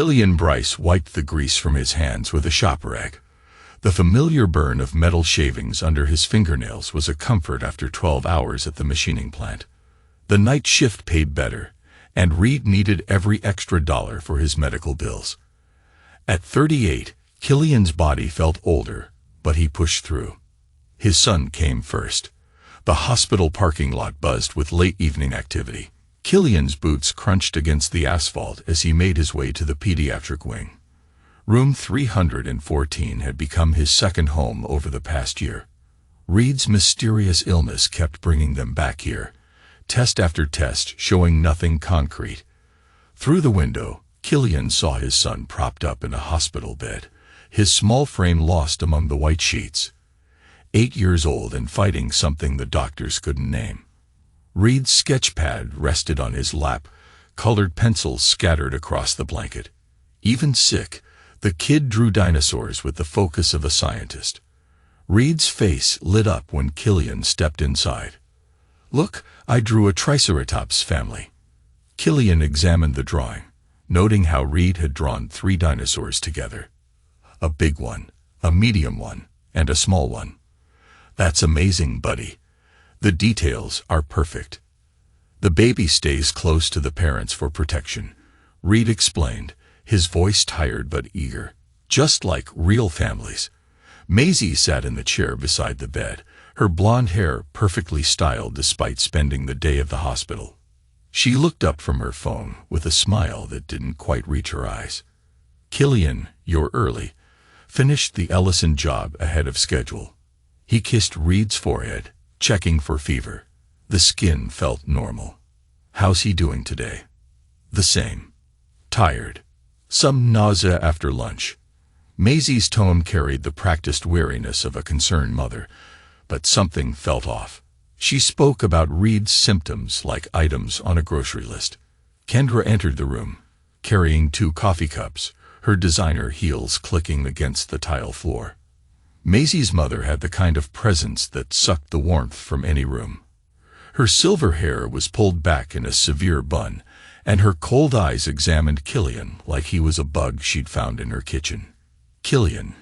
Killian Bryce wiped the grease from his hands with a shop rag. The familiar burn of metal shavings under his fingernails was a comfort after 12 hours at the machining plant. The night shift paid better, and Reed needed every extra dollar for his medical bills. At 38, Killian's body felt older, but he pushed through. His son came first. The hospital parking lot buzzed with late evening activity. Killian's boots crunched against the asphalt as he made his way to the pediatric wing. Room 314 had become his second home over the past year. Reed's mysterious illness kept bringing them back here, test after test showing nothing concrete. Through the window, Killian saw his son propped up in a hospital bed, his small frame lost among the white sheets. 8 years old and fighting something the doctors couldn't name. Reed's sketch pad rested on his lap, colored pencils scattered across the blanket. Even sick, the kid drew dinosaurs with the focus of a scientist. Reed's face lit up when Killian stepped inside. "Look, I drew a Triceratops family." Killian examined the drawing, noting how Reed had drawn 3 dinosaurs together. A big one, a medium one, and a small one. "That's amazing, buddy. The details are perfect. The baby stays close to the parents for protection," Reed explained, his voice tired but eager. "Just like real families." Maisie sat in the chair beside the bed, her blonde hair perfectly styled despite spending the day at the hospital. She looked up from her phone with a smile that didn't quite reach her eyes. "Killian, you're early. Finished the Ellison job ahead of schedule." He kissed Reed's forehead, checking for fever. The skin felt normal. "How's he doing today?" "The same. Tired. Some nausea after lunch." Maisie's tone carried the practiced wariness of a concerned mother, but something felt off. She spoke about Reed's symptoms like items on a grocery list. Kendra entered the room, carrying 2 coffee cups, her designer heels clicking against the tile floor. Maisie's mother had the kind of presence that sucked the warmth from any room. Her silver hair was pulled back in a severe bun, and her cold eyes examined Killian like he was a bug she'd found in her kitchen. "Killian,"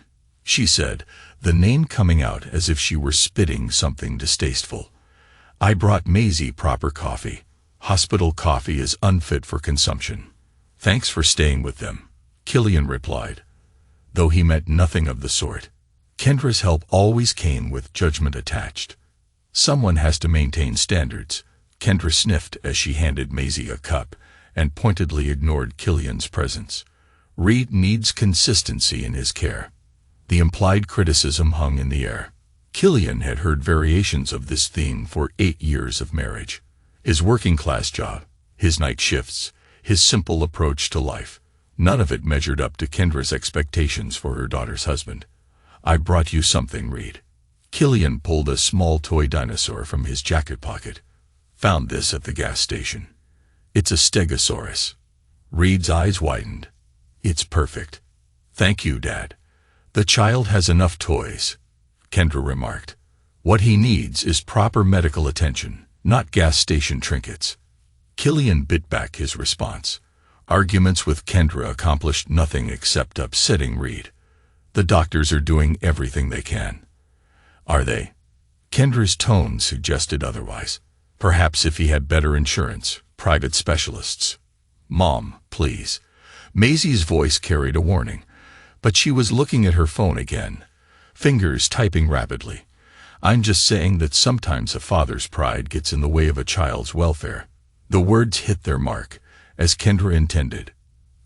she said, the name coming out as if she were spitting something distasteful. "I brought Maisie proper coffee. Hospital coffee is unfit for consumption." "Thanks for staying with them," Killian replied, though he meant nothing of the sort. Kendra's help always came with judgment attached. "Someone has to maintain standards." Kendra sniffed as she handed Maisie a cup and pointedly ignored Killian's presence. "Reed needs consistency in his care." The implied criticism hung in the air. Killian had heard variations of this theme for 8 years of marriage. His working-class job, his night shifts, his simple approach to life. None of it measured up to Kendra's expectations for her daughter's husband. "I brought you something, Reed." Killian pulled a small toy dinosaur from his jacket pocket. "Found this at the gas station. It's a stegosaurus." Reed's eyes widened. "It's perfect." "Thank you, Dad. The child has enough toys," Kendra remarked. "What he needs is proper medical attention, not gas station trinkets." Killian bit back his response. Arguments with Kendra accomplished nothing except upsetting Reed. "The doctors are doing everything they can." "Are they?" Kendra's tone suggested otherwise. "Perhaps if he had better insurance, private specialists." "Mom, please." Maisie's voice carried a warning, but she was looking at her phone again, fingers typing rapidly. "I'm just saying that sometimes a father's pride gets in the way of a child's welfare." The words hit their mark, as Kendra intended.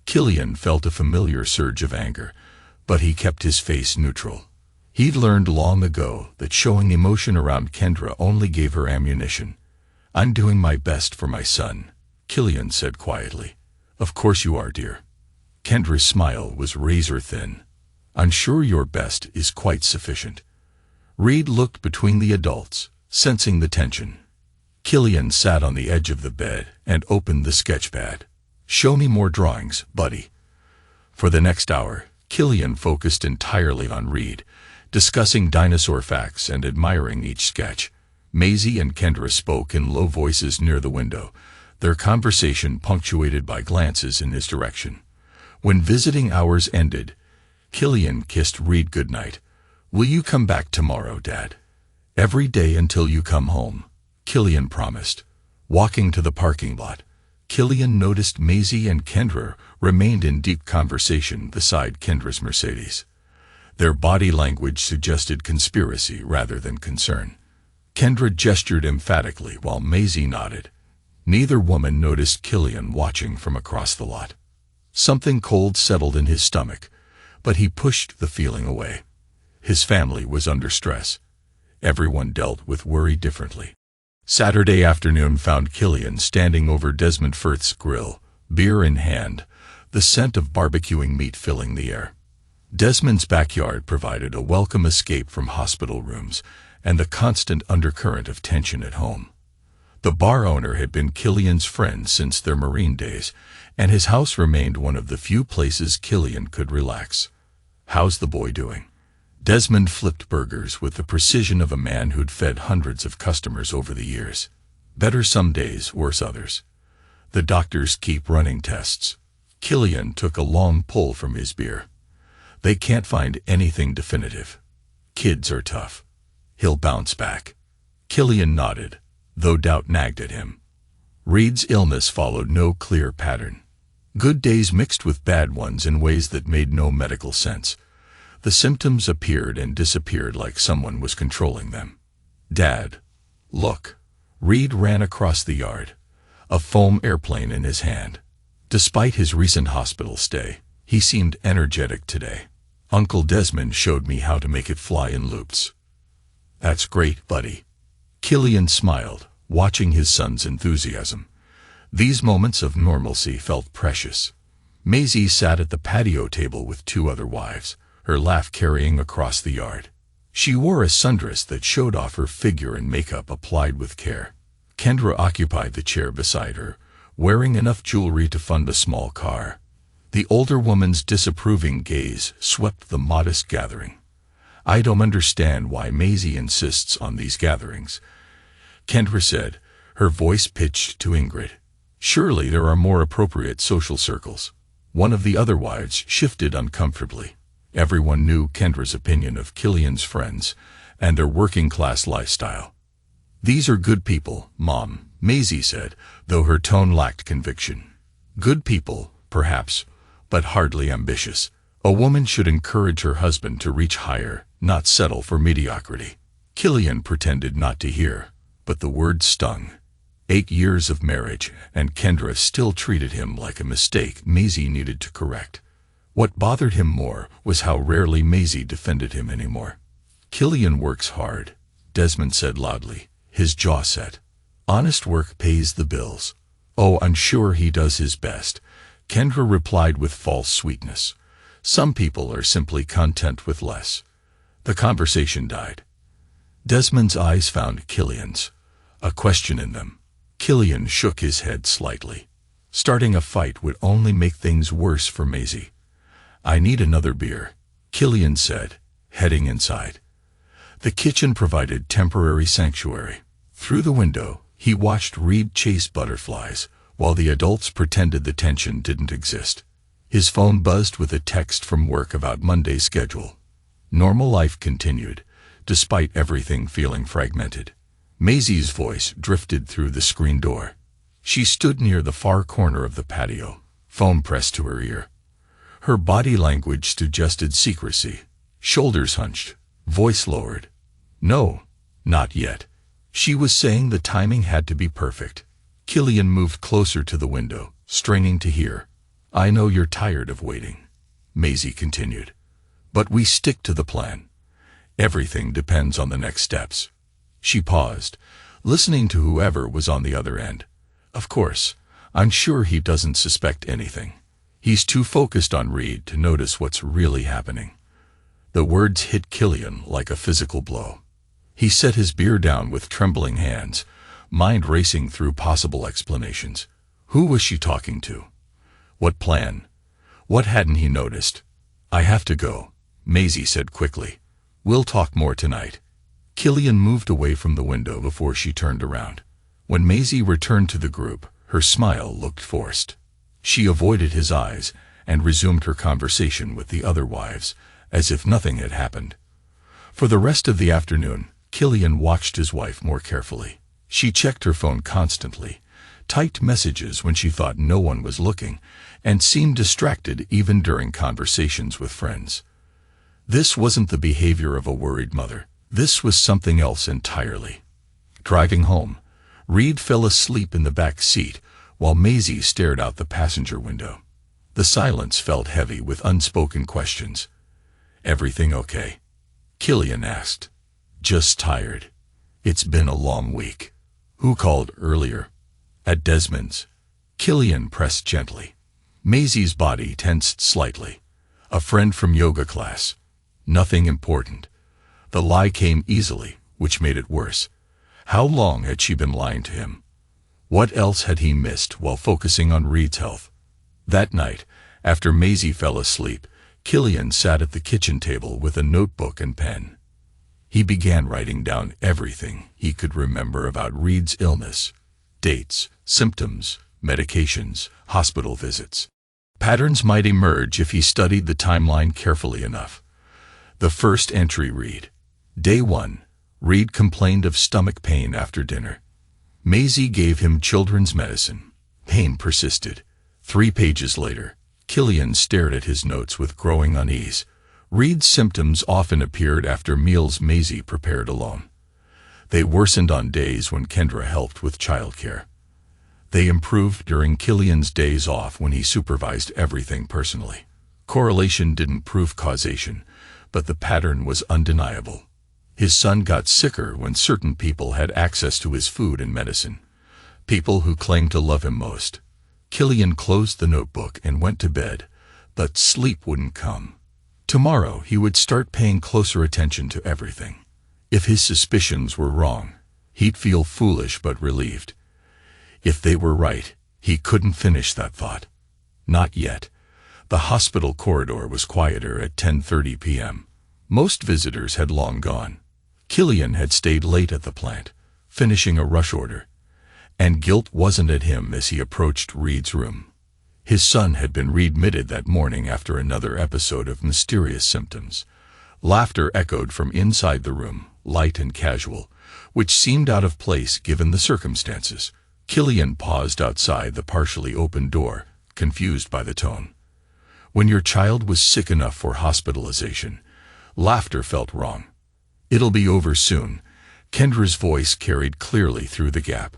Killian felt a familiar surge of anger, but he kept his face neutral. He'd learned long ago that showing emotion around Kendra only gave her ammunition. "I'm doing my best for my son," Killian said quietly. "Of course you are, dear." Kendra's smile was razor-thin. "I'm sure your best is quite sufficient." Reed looked between the adults, sensing the tension. Killian sat on the edge of the bed and opened the sketchpad. "Show me more drawings, buddy." For the next hour, Killian focused entirely on Reed, discussing dinosaur facts and admiring each sketch. Maisie and Kendra spoke in low voices near the window, their conversation punctuated by glances in his direction. When visiting hours ended, Killian kissed Reed goodnight. "Will you come back tomorrow, Dad?" "Every day until you come home," Killian promised. Walking to the parking lot, Killian noticed Maisie and Kendra remained in deep conversation beside Kendra's Mercedes. Their body language suggested conspiracy rather than concern. Kendra gestured emphatically while Maisie nodded. Neither woman noticed Killian watching from across the lot. Something cold settled in his stomach, but he pushed the feeling away. His family was under stress. Everyone dealt with worry differently. Saturday afternoon found Killian standing over Desmond Firth's grill, beer in hand, the scent of barbecuing meat filling the air. Desmond's backyard provided a welcome escape from hospital rooms and the constant undercurrent of tension at home. The bar owner had been Killian's friend since their Marine days, and his house remained one of the few places Killian could relax. "How's the boy doing?" Desmond flipped burgers with the precision of a man who'd fed hundreds of customers over the years. "Better some days, worse others. The doctors keep running tests." Killian took a long pull from his beer. "They can't find anything definitive. Kids are tough. He'll bounce back." Killian nodded, though doubt nagged at him. Reed's illness followed no clear pattern. Good days mixed with bad ones in ways that made no medical sense. The symptoms appeared and disappeared like someone was controlling them. "Dad, look." Reed ran across the yard, a foam airplane in his hand. Despite his recent hospital stay, he seemed energetic today. "Uncle Desmond showed me how to make it fly in loops." "That's great, buddy." Killian smiled, watching his son's enthusiasm. These moments of normalcy felt precious. Maisie sat at the patio table with two other wives, her laugh carrying across the yard. She wore a sundress that showed off her figure and makeup applied with care. Kendra occupied the chair beside her, wearing enough jewelry to fund a small car. The older woman's disapproving gaze swept the modest gathering. "I don't understand why Maisie insists on these gatherings," Kendra said, her voice pitched to Ingrid. "Surely there are more appropriate social circles." One of the other wives shifted uncomfortably. Everyone knew Kendra's opinion of Killian's friends and their working-class lifestyle. "These are good people, Mom," Maisie said, though her tone lacked conviction. "Good people, perhaps, but hardly ambitious. A woman should encourage her husband to reach higher, not settle for mediocrity." Killian pretended not to hear, but the words stung. 8 years of marriage, and Kendra still treated him like a mistake Maisie needed to correct. What bothered him more was how rarely Maisie defended him anymore. "Killian works hard," Desmond said loudly, his jaw set. "Honest work pays the bills." "Oh, I'm sure he does his best," Kendra replied with false sweetness. "Some people are simply content with less." The conversation died. Desmond's eyes found Killian's, a question in them. Killian shook his head slightly. Starting a fight would only make things worse for Maisie. "I need another beer," Killian said, heading inside. The kitchen provided temporary sanctuary. Through the window, he watched Reed chase butterflies, while the adults pretended the tension didn't exist. His phone buzzed with a text from work about Monday's schedule. Normal life continued, despite everything feeling fragmented. Maisie's voice drifted through the screen door. She stood near the far corner of the patio, phone pressed to her ear. Her body language suggested secrecy. Shoulders hunched, voice lowered. "No, not yet." She was saying the timing had to be perfect. Killian moved closer to the window, straining to hear. "I know you're tired of waiting," Maisie continued. "But we stick to the plan. Everything depends on the next steps." She paused, listening to whoever was on the other end. "Of course, I'm sure he doesn't suspect anything. He's too focused on Reed to notice what's really happening." The words hit Killian like a physical blow. He set his beer down with trembling hands, mind racing through possible explanations. Who was she talking to? What plan? What hadn't he noticed? "I have to go," Maisie said quickly. "We'll talk more tonight." Killian moved away from the window before she turned around. When Maisie returned to the group, her smile looked forced. She avoided his eyes and resumed her conversation with the other wives, as if nothing had happened. For the rest of the afternoon, Killian watched his wife more carefully. She checked her phone constantly, typed messages when she thought no one was looking, and seemed distracted even during conversations with friends. This wasn't the behavior of a worried mother. This was something else entirely. Driving home, Reed fell asleep in the back seat while Maisie stared out the passenger window. The silence felt heavy with unspoken questions. "Everything okay?" Killian asked. "Just tired. It's been a long week." "Who called earlier?" "At Desmond's." Killian pressed gently. Maisie's body tensed slightly. "A friend from yoga class. Nothing important." The lie came easily, which made it worse. How long had she been lying to him? What else had he missed while focusing on Reed's health? That night, after Maisie fell asleep, Killian sat at the kitchen table with a notebook and pen. He began writing down everything he could remember about Reed's illness: dates, symptoms, medications, hospital visits. Patterns might emerge if he studied the timeline carefully enough. The first entry read: Day 1, Reed complained of stomach pain after dinner. Maisie gave him children's medicine. Pain persisted. 3 pages later, Killian stared at his notes with growing unease. Reed's symptoms often appeared after meals Maisie prepared alone. They worsened on days when Kendra helped with childcare. They improved during Killian's days off when he supervised everything personally. Correlation didn't prove causation, but the pattern was undeniable. His son got sicker when certain people had access to his food and medicine. People who claimed to love him most. Killian closed the notebook and went to bed, but sleep wouldn't come. Tomorrow he would start paying closer attention to everything. If his suspicions were wrong, he'd feel foolish but relieved. If they were right, he couldn't finish that thought. Not yet. The hospital corridor was quieter at 10:30 p.m. Most visitors had long gone. Killian had stayed late at the plant, finishing a rush order. And guilt wasn't at him as he approached Reed's room. His son had been readmitted that morning after another episode of mysterious symptoms. Laughter echoed from inside the room, light and casual, which seemed out of place given the circumstances. Killian paused outside the partially open door, confused by the tone. When your child was sick enough for hospitalization, laughter felt wrong. "It'll be over soon," Kendra's voice carried clearly through the gap.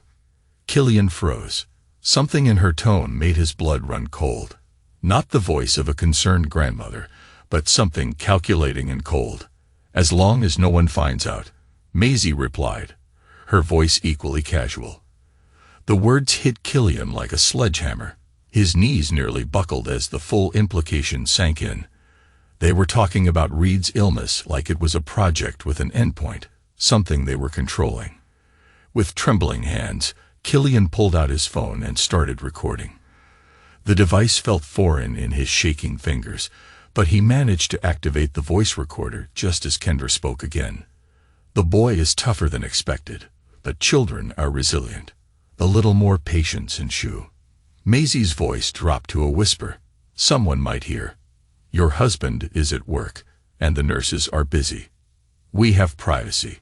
Killian froze. Something in her tone made his blood run cold. Not the voice of a concerned grandmother, but something calculating and cold. "As long as no one finds out," Maisie replied, her voice equally casual. The words hit Killian like a sledgehammer. His knees nearly buckled as the full implication sank in. They were talking about Reed's illness like it was a project with an endpoint, something they were controlling. With trembling hands, Killian pulled out his phone and started recording. The device felt foreign in his shaking fingers, but he managed to activate the voice recorder just as Kendra spoke again. "The boy is tougher than expected, but children are resilient. A little more patience and shoe." Maisie's voice dropped to a whisper. "Someone might hear. Your husband is at work, and the nurses are busy. We have privacy.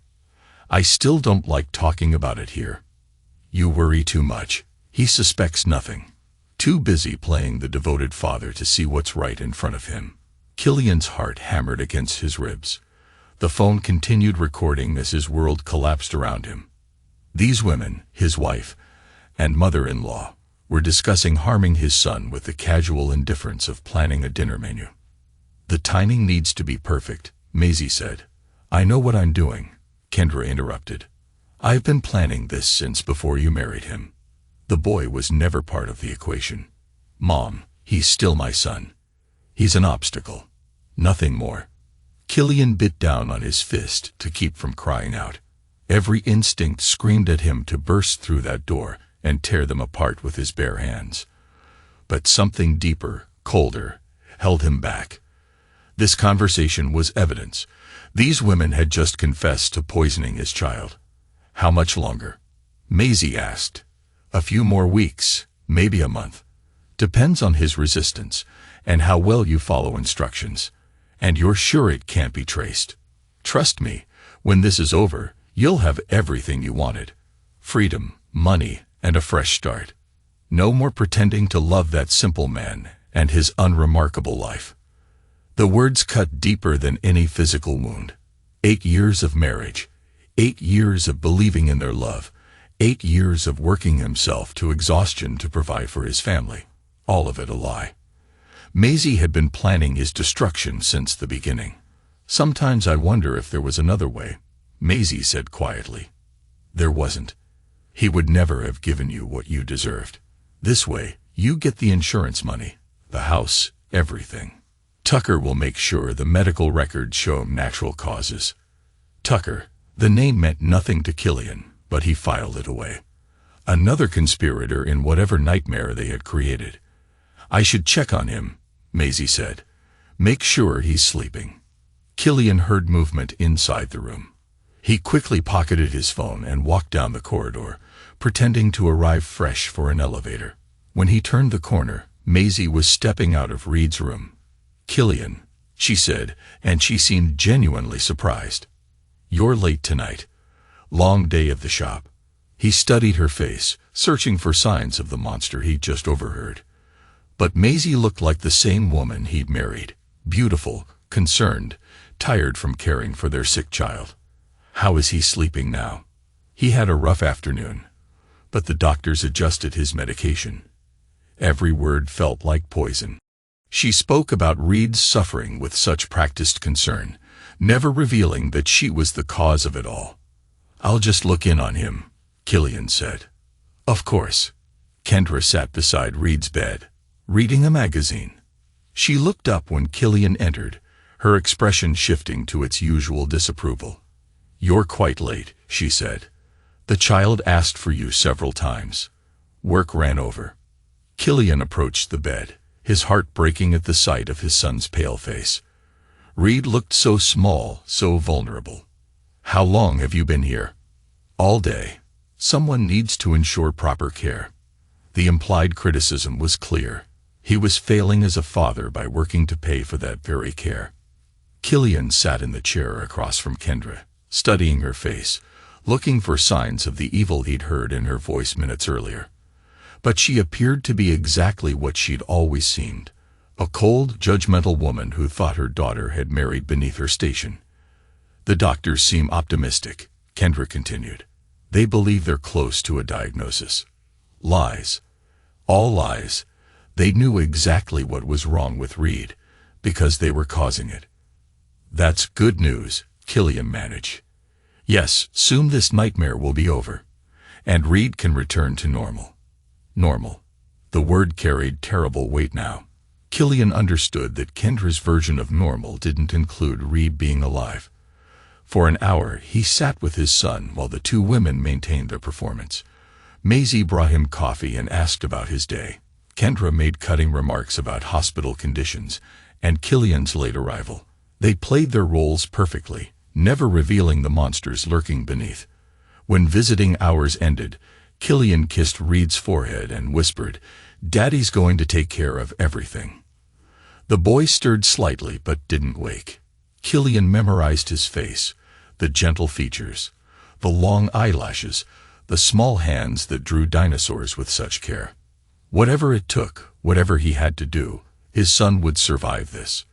I still don't like talking about it here. You worry too much. He suspects nothing. Too busy playing the devoted father to see what's right in front of him." Killian's heart hammered against his ribs. The phone continued recording as his world collapsed around him. These women, his wife and mother-in-law, were discussing harming his son with the casual indifference of planning a dinner menu. "The timing needs to be perfect," Maisie said. "I know what I'm doing," Kendra interrupted. "I've been planning this since before you married him. The boy was never part of the equation. Mom, he's still my son. He's an obstacle. Nothing more." Killian bit down on his fist to keep from crying out. Every instinct screamed at him to burst through that door and tear them apart with his bare hands. But something deeper, colder, held him back. This conversation was evidence. These women had just confessed to poisoning his child. "How much longer?" Maisie asked. "A few more weeks, maybe a month. Depends on his resistance, and how well you follow instructions. And you're sure it can't be traced. Trust me, when this is over, you'll have everything you wanted. Freedom, money, and a fresh start. No more pretending to love that simple man and his unremarkable life. The words cut deeper than any physical wound. 8 years of marriage, 8 years of believing in their love, 8 years of working himself to exhaustion to provide for his family. All of it a lie. Maisie had been planning his destruction since the beginning. Sometimes I wonder if there was another way, Maisie said quietly. There wasn't. He would never have given you what you deserved. This way, you get the insurance money, the house, everything. Tucker will make sure the medical records show natural causes. Tucker, the name meant nothing to Killian, but he filed it away. Another conspirator in whatever nightmare they had created. I should check on him, Maisie said. Make sure he's sleeping. Killian heard movement inside the room. He quickly pocketed his phone and walked down the corridor, pretending to arrive fresh for an elevator. When he turned the corner, Maisie was stepping out of Reed's room. Killian, she said, and she seemed genuinely surprised. You're late tonight. Long day of the shop. He studied her face, searching for signs of the monster he'd just overheard. But Maisie looked like the same woman he'd married, beautiful, concerned, tired from caring for their sick child. How is he sleeping now? He had a rough afternoon, but the doctors adjusted his medication. Every word felt like poison. She spoke about Reed's suffering with such practiced concern, never revealing that she was the cause of it all. I'll just look in on him, Killian said. Of course. Kendra sat beside Reed's bed, reading a magazine. She looked up when Killian entered, her expression shifting to its usual disapproval. You're quite late, she said. The child asked for you several times. Work ran over. Killian approached the bed, his heart breaking at the sight of his son's pale face. Reed looked so small, so vulnerable. How long have you been here? All day. Someone needs to ensure proper care. The implied criticism was clear. He was failing as a father by working to pay for that very care. Killian sat in the chair across from Kendra, studying her face, looking for signs of the evil he'd heard in her voice minutes earlier. But she appeared to be exactly what she'd always seemed, a cold, judgmental woman who thought her daughter had married beneath her station. The doctors seem optimistic, Kendra continued. They believe they're close to a diagnosis. Lies. All lies. They knew exactly what was wrong with Reed, because they were causing it. That's good news, Killian managed. Yes, soon this nightmare will be over, and Reed can return to normal. Normal. The word carried terrible weight now. Killian understood that Kendra's version of normal didn't include Reed being alive. For an hour, he sat with his son while the two women maintained their performance. Maisie brought him coffee and asked about his day. Kendra made cutting remarks about hospital conditions and Killian's late arrival. They played their roles perfectly, never revealing the monsters lurking beneath. When visiting hours ended, Killian kissed Reed's forehead and whispered, "Daddy's going to take care of everything." The boy stirred slightly but didn't wake. Killian memorized his face, the gentle features, the long eyelashes, the small hands that drew dinosaurs with such care. Whatever it took, whatever he had to do, his son would survive this.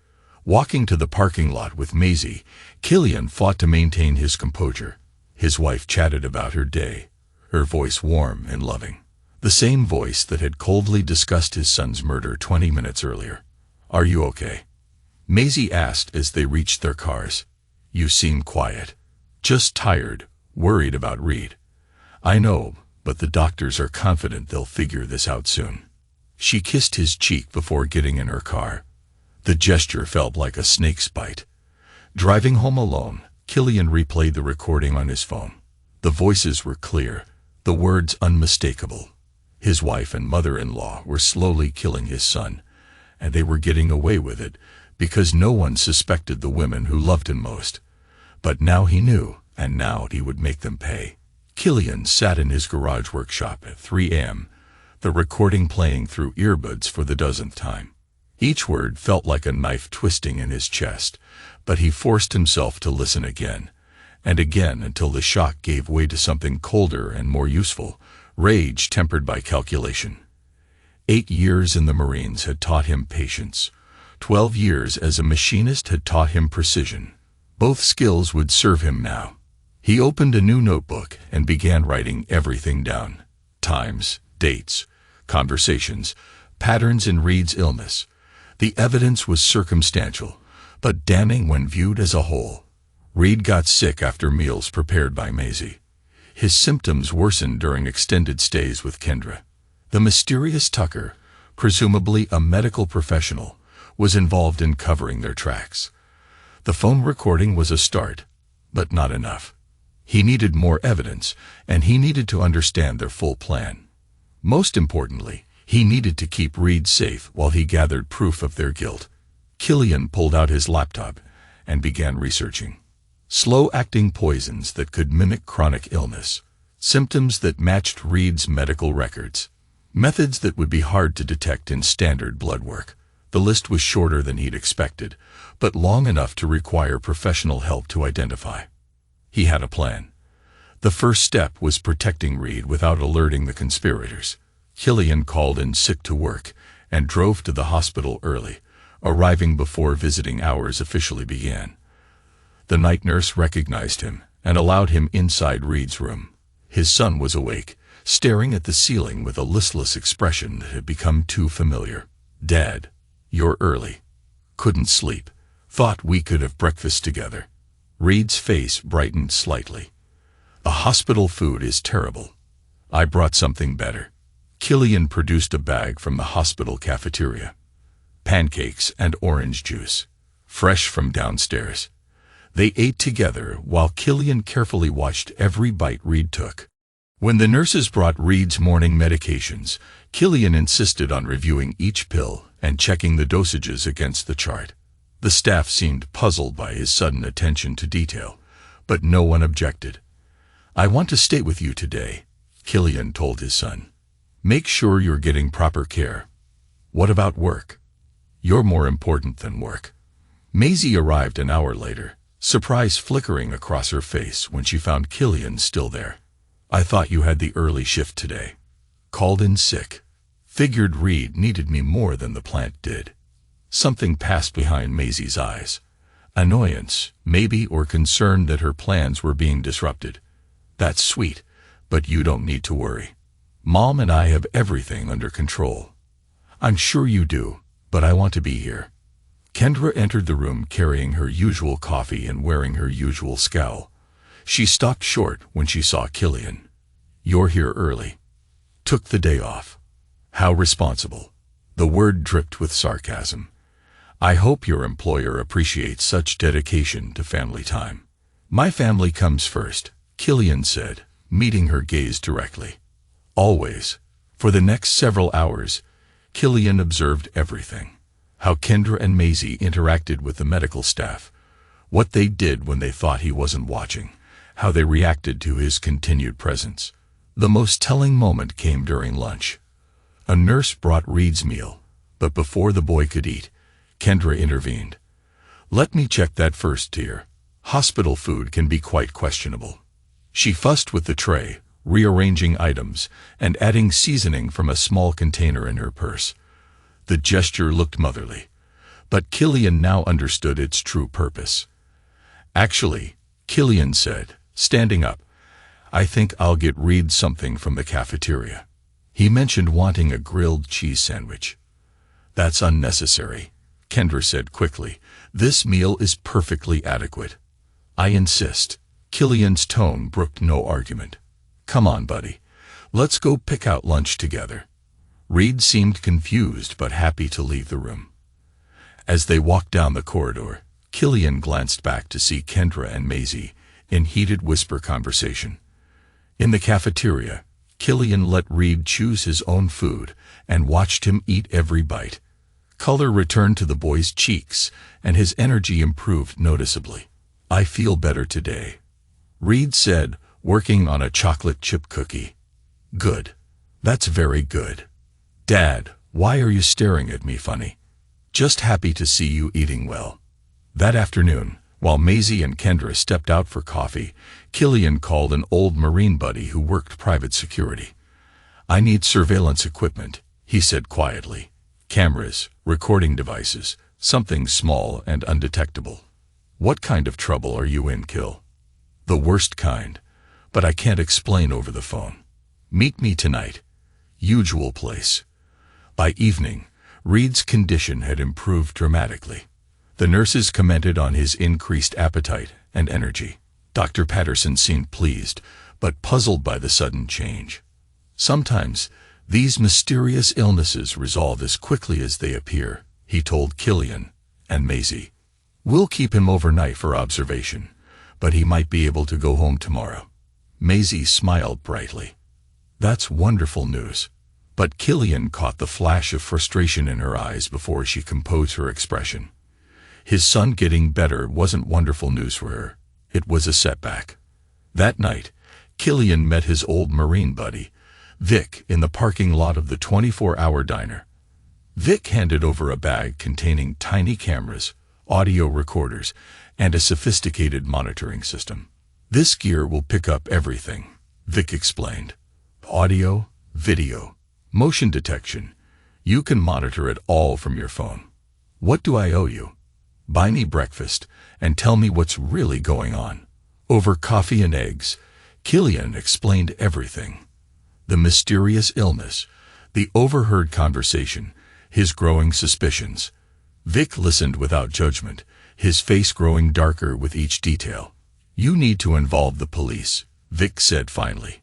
Walking to the parking lot with Maisie, Killian fought to maintain his composure. His wife chatted about her day, her voice warm and loving. The same voice that had coldly discussed his son's murder 20 minutes earlier. "Are you okay?" Maisie asked as they reached their cars. "You seem quiet." "Just tired, worried about Reed." "I know, but the doctors are confident they'll figure this out soon." She kissed his cheek before getting in her car. The gesture felt like a snake's bite. Driving home alone, Killian replayed the recording on his phone. The voices were clear, the words unmistakable. His wife and mother-in-law were slowly killing his son, and they were getting away with it because no one suspected the women who loved him most. But now he knew, and now he would make them pay. Killian sat in his garage workshop at 3 a.m., the recording playing through earbuds for the dozenth time. Each word felt like a knife twisting in his chest, but he forced himself to listen again and again until the shock gave way to something colder and more useful, rage tempered by calculation. 8 years in the Marines had taught him patience. 12 years as a machinist had taught him precision. Both skills would serve him now. He opened a new notebook and began writing everything down. Times, dates, conversations, patterns in Reed's illness. The evidence was circumstantial, but damning when viewed as a whole. Reed got sick after meals prepared by Maisie. His symptoms worsened during extended stays with Kendra. The mysterious Tucker, presumably a medical professional, was involved in covering their tracks. The phone recording was a start, but not enough. He needed more evidence, and he needed to understand their full plan. Most importantly, he needed to keep Reed safe while he gathered proof of their guilt. Killian pulled out his laptop and began researching. Slow-acting poisons that could mimic chronic illness. Symptoms that matched Reed's medical records. Methods that would be hard to detect in standard blood work. The list was shorter than he'd expected, but long enough to require professional help to identify. He had a plan. The first step was protecting Reed without alerting the conspirators. Killian called in sick to work and drove to the hospital early, arriving before visiting hours officially began. The night nurse recognized him and allowed him inside Reed's room. His son was awake, staring at the ceiling with a listless expression that had become too familiar. "Dad, you're early. Couldn't sleep. Thought we could have breakfast together." Reed's face brightened slightly. "The hospital food is terrible. I brought something better." Killian produced a bag from the hospital cafeteria. Pancakes and orange juice, fresh from downstairs. They ate together while Killian carefully watched every bite Reed took. When the nurses brought Reed's morning medications, Killian insisted on reviewing each pill and checking the dosages against the chart. The staff seemed puzzled by his sudden attention to detail, but no one objected. "I want to stay with you today," Killian told his son. "Make sure you're getting proper care." "What about work?" "You're more important than work." Maisie arrived an hour later, surprise flickering across her face when she found Killian still there. "I thought you had the early shift today." "Called in sick. Figured Reed needed me more than the plant did." Something passed behind Maisie's eyes. Annoyance, maybe, or concern that her plans were being disrupted. "That's sweet, but you don't need to worry. Mom and I have everything under control." "I'm sure you do, but I want to be here." Kendra entered the room carrying her usual coffee and wearing her usual scowl. She stopped short when she saw Killian. "You're here early. Took the day off. How responsible." The word dripped with sarcasm. "I hope your employer appreciates such dedication to family time." "My family comes first," Killian said, meeting her gaze directly. "Always." For the next several hours, Killian observed everything. How Kendra and Maisie interacted with the medical staff, what they did when they thought he wasn't watching, how they reacted to his continued presence. The most telling moment came during lunch. A nurse brought Reed's meal, but before the boy could eat, Kendra intervened. "Let me check that first, dear. Hospital food can be quite questionable." She fussed with the tray, rearranging items and adding seasoning from a small container in her purse. The gesture looked motherly, but Killian now understood its true purpose. "Actually," Killian said, standing up, "I think I'll get Reed something from the cafeteria. He mentioned wanting a grilled cheese sandwich." "That's unnecessary," Kendra said quickly. "This meal is perfectly adequate." "I insist." Killian's tone brooked no argument. "Come on, buddy. Let's go pick out lunch together." Reed seemed confused but happy to leave the room. As they walked down the corridor, Killian glanced back to see Kendra and Maisie in heated whisper conversation. In the cafeteria, Killian let Reed choose his own food and watched him eat every bite. Color returned to the boy's cheeks and his energy improved noticeably. "I feel better today," Reed said, working on a chocolate chip cookie. "Good. That's very good." "Dad, why are you staring at me funny?" Just happy to see you eating well. That afternoon, while Maisie and Kendra stepped out for coffee, Killian called an old Marine buddy who worked private security. I need surveillance equipment, he said quietly. Cameras, recording devices, something small and undetectable. What kind of trouble are you in, Kill? The worst kind, but I can't explain over the phone. Meet me tonight. Usual place. By evening, Reed's condition had improved dramatically. The nurses commented on his increased appetite and energy. Dr. Patterson seemed pleased, but puzzled by the sudden change. Sometimes, these mysterious illnesses resolve as quickly as they appear, he told Killian and Maisie. We'll keep him overnight for observation, but he might be able to go home tomorrow. Maisie smiled brightly. That's wonderful news. But Killian caught the flash of frustration in her eyes before she composed her expression. His son getting better wasn't wonderful news for her. It was a setback. That night, Killian met his old Marine buddy, Vic, in the parking lot of the 24-hour diner. Vic handed over a bag containing tiny cameras, audio recorders, and a sophisticated monitoring system. This gear will pick up everything, Vic explained. Audio, video, motion detection. You can monitor it all from your phone. What do I owe you? Buy me breakfast and tell me what's really going on. Over coffee and eggs, Killian explained everything. The mysterious illness, the overheard conversation, his growing suspicions. Vic listened without judgment, his face growing darker with each detail. You need to involve the police, Vic said finally.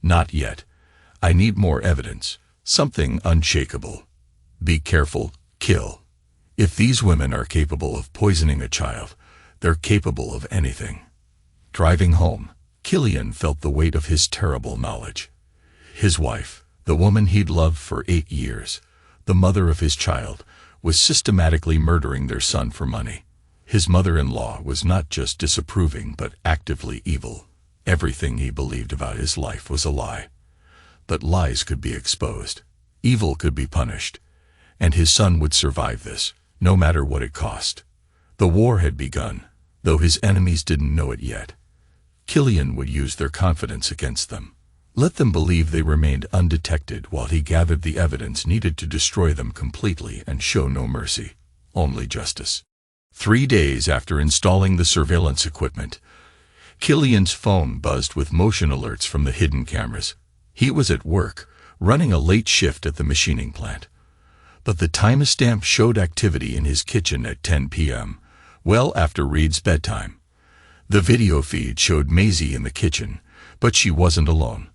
Not yet. I need more evidence, something unshakable. Be careful, Kill. If these women are capable of poisoning a child, they're capable of anything. Driving home, Killian felt the weight of his terrible knowledge. His wife, the woman he'd loved for 8 years, the mother of his child, was systematically murdering their son for money. His mother-in-law was not just disapproving but actively evil. Everything he believed about his life was a lie. But lies could be exposed. Evil could be punished. And his son would survive this, no matter what it cost. The war had begun, though his enemies didn't know it yet. Killian would use their confidence against them. Let them believe they remained undetected while he gathered the evidence needed to destroy them completely and show no mercy, only justice. 3 days after installing the surveillance equipment, Killian's phone buzzed with motion alerts from the hidden cameras. He was at work, running a late shift at the machining plant. But the timestamp showed activity in his kitchen at 10 p.m., well after Reed's bedtime. The video feed showed Maisie in the kitchen, but she wasn't alone.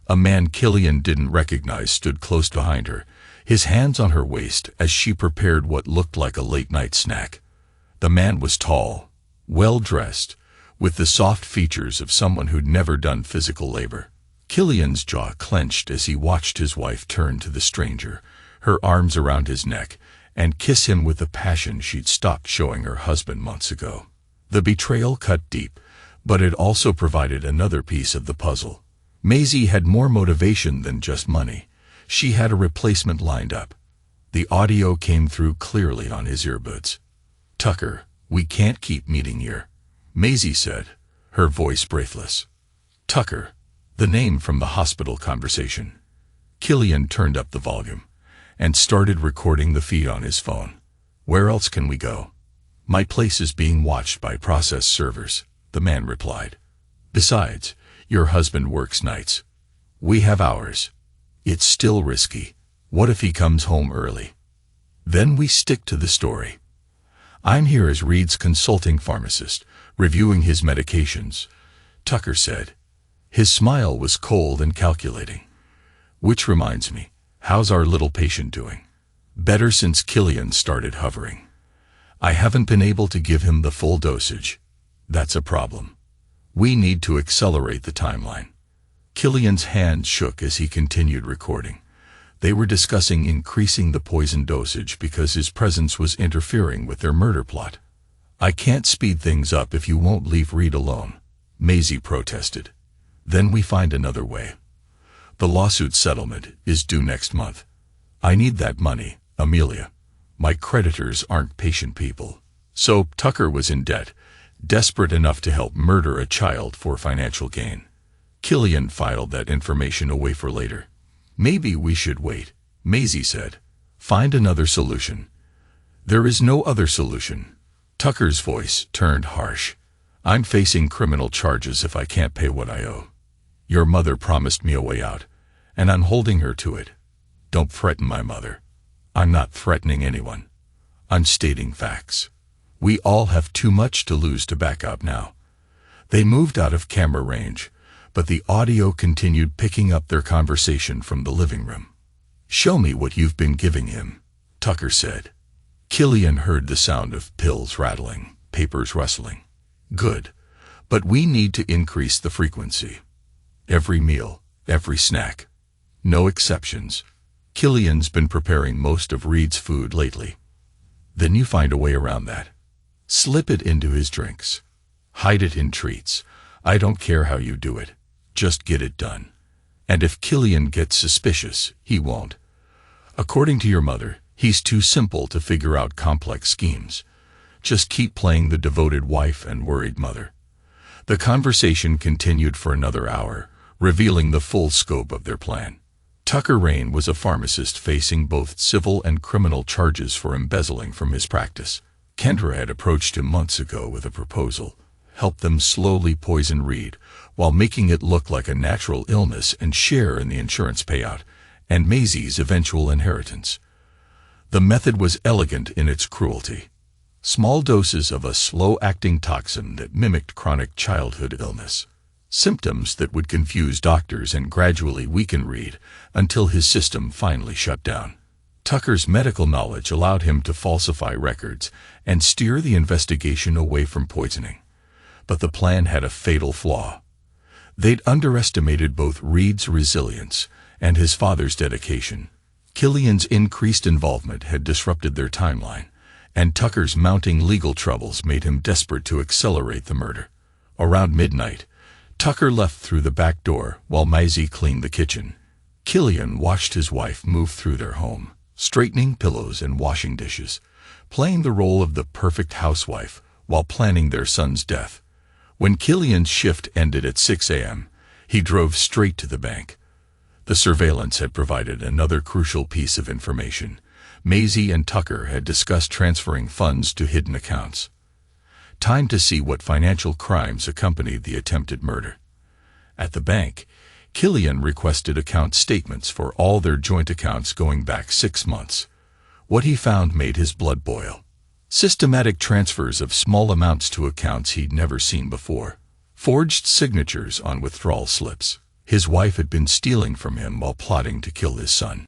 A man Killian didn't recognize stood close behind her, his hands on her waist as she prepared what looked like a late-night snack. The man was tall, well-dressed, with the soft features of someone who'd never done physical labor. Killian's jaw clenched as he watched his wife turn to the stranger, her arms around his neck, and kiss him with the passion she'd stopped showing her husband months ago. The betrayal cut deep, but it also provided another piece of the puzzle. Maisie had more motivation than just money. She had a replacement lined up. The audio came through clearly on his earbuds. Tucker, we can't keep meeting here, Maisie said, her voice breathless. Tucker, the name from the hospital conversation. Killian turned up the volume and started recording the feed on his phone. Where else can we go? My place is being watched by process servers, the man replied. Besides, your husband works nights. We have ours. It's still risky. What if he comes home early? Then we stick to the story. I'm here as Reed's consulting pharmacist, reviewing his medications, Tucker said. His smile was cold and calculating. Which reminds me, how's our little patient doing? Better since Killian started hovering. I haven't been able to give him the full dosage. That's a problem. We need to accelerate the timeline. Killian's hands shook as he continued recording. They were discussing increasing the poison dosage because his presence was interfering with their murder plot. I can't speed things up if you won't leave Reed alone, Maisie protested. Then we find another way. The lawsuit settlement is due next month. I need that money, Amelia. My creditors aren't patient people. So Tucker was in debt, desperate enough to help murder a child for financial gain. Killian filed that information away for later. Maybe we should wait, Maisie said. Find another solution. There is no other solution. Tucker's voice turned harsh. I'm facing criminal charges if I can't pay what I owe. Your mother promised me a way out, and I'm holding her to it. Don't threaten my mother. I'm not threatening anyone. I'm stating facts. We all have too much to lose to back out now. They moved out of camera range, but the audio continued picking up their conversation from the living room. Show me what you've been giving him, Tucker said. Killian heard the sound of pills rattling, papers rustling. Good, but we need to increase the frequency. Every meal, every snack. No exceptions. Killian's been preparing most of Reed's food lately. Then you find a way around that. Slip it into his drinks. Hide it in treats. I don't care how you do it. Just get it done. And if Killian gets suspicious, he won't. According to your mother, he's too simple to figure out complex schemes. Just keep playing the devoted wife and worried mother. The conversation continued for another hour, revealing the full scope of their plan. Tucker Rain was a pharmacist facing both civil and criminal charges for embezzling from his practice. Kendra had approached him months ago with a proposal: help them slowly poison Reed, while making it look like a natural illness and share in the insurance payout, and Maisie's eventual inheritance. The method was elegant in its cruelty. Small doses of a slow-acting toxin that mimicked chronic childhood illness. Symptoms that would confuse doctors and gradually weaken Reed until his system finally shut down. Tucker's medical knowledge allowed him to falsify records and steer the investigation away from poisoning. But the plan had a fatal flaw. They'd underestimated both Reed's resilience and his father's dedication. Killian's increased involvement had disrupted their timeline, and Tucker's mounting legal troubles made him desperate to accelerate the murder. Around midnight, Tucker left through the back door while Maisie cleaned the kitchen. Killian watched his wife move through their home, straightening pillows and washing dishes, playing the role of the perfect housewife while planning their son's death. When Killian's shift ended at 6 a.m., he drove straight to the bank. The surveillance had provided another crucial piece of information. Maisie and Tucker had discussed transferring funds to hidden accounts. Time to see what financial crimes accompanied the attempted murder. At the bank, Killian requested account statements for all their joint accounts going back 6 months. What he found made his blood boil. Systematic transfers of small amounts to accounts he'd never seen before. Forged signatures on withdrawal slips. His wife had been stealing from him while plotting to kill his son.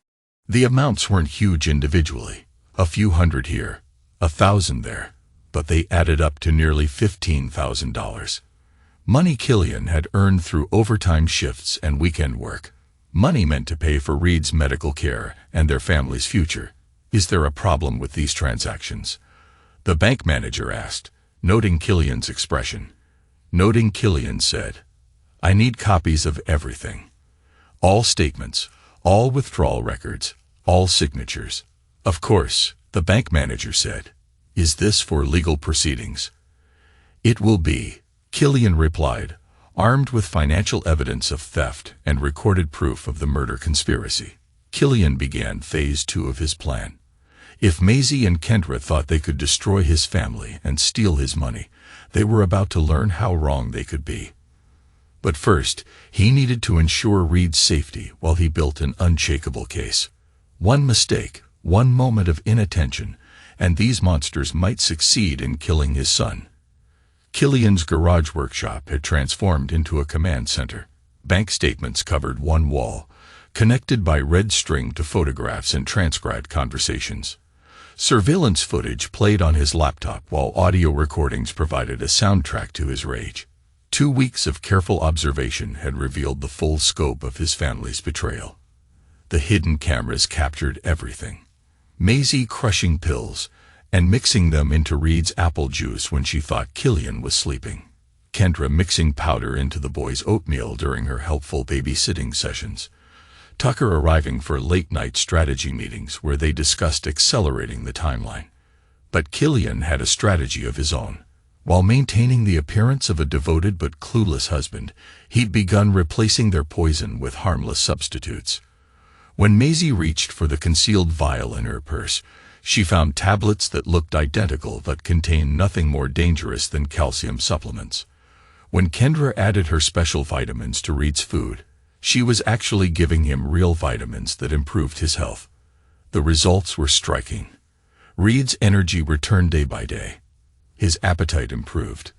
The amounts weren't huge individually, a few hundred here, 1,000 there, but they added up to nearly $15,000. Money Killian had earned through overtime shifts and weekend work. Money meant to pay for Reed's medical care and their family's future. Is there a problem with these transactions? The bank manager asked, noting Killian's expression. Noting Killian said, I need copies of everything. All statements, all withdrawal records, all signatures. Of course, the bank manager said. Is this for legal proceedings? It will be, Killian replied, armed with financial evidence of theft and recorded proof of the murder conspiracy. Killian began phase 2 of his plan. If Maisie and Kendra thought they could destroy his family and steal his money, they were about to learn how wrong they could be. But first, he needed to ensure Reed's safety while he built an unshakable case. One mistake, one moment of inattention, and these monsters might succeed in killing his son. Killian's garage workshop had transformed into a command center. Bank statements covered one wall, connected by red string to photographs and transcribed conversations. Surveillance footage played on his laptop while audio recordings provided a soundtrack to his rage. 2 weeks of careful observation had revealed the full scope of his family's betrayal. The hidden cameras captured everything. Maisie crushing pills and mixing them into Reed's apple juice when she thought Killian was sleeping. Kendra mixing powder into the boy's oatmeal during her helpful babysitting sessions. Tucker arriving for late-night strategy meetings where they discussed accelerating the timeline. But Killian had a strategy of his own. While maintaining the appearance of a devoted but clueless husband, he'd begun replacing their poison with harmless substitutes. When Maisie reached for the concealed vial in her purse, she found tablets that looked identical but contained nothing more dangerous than calcium supplements. When Kendra added her special vitamins to Reed's food, she was actually giving him real vitamins that improved his health. The results were striking. Reed's energy returned day by day. His appetite improved.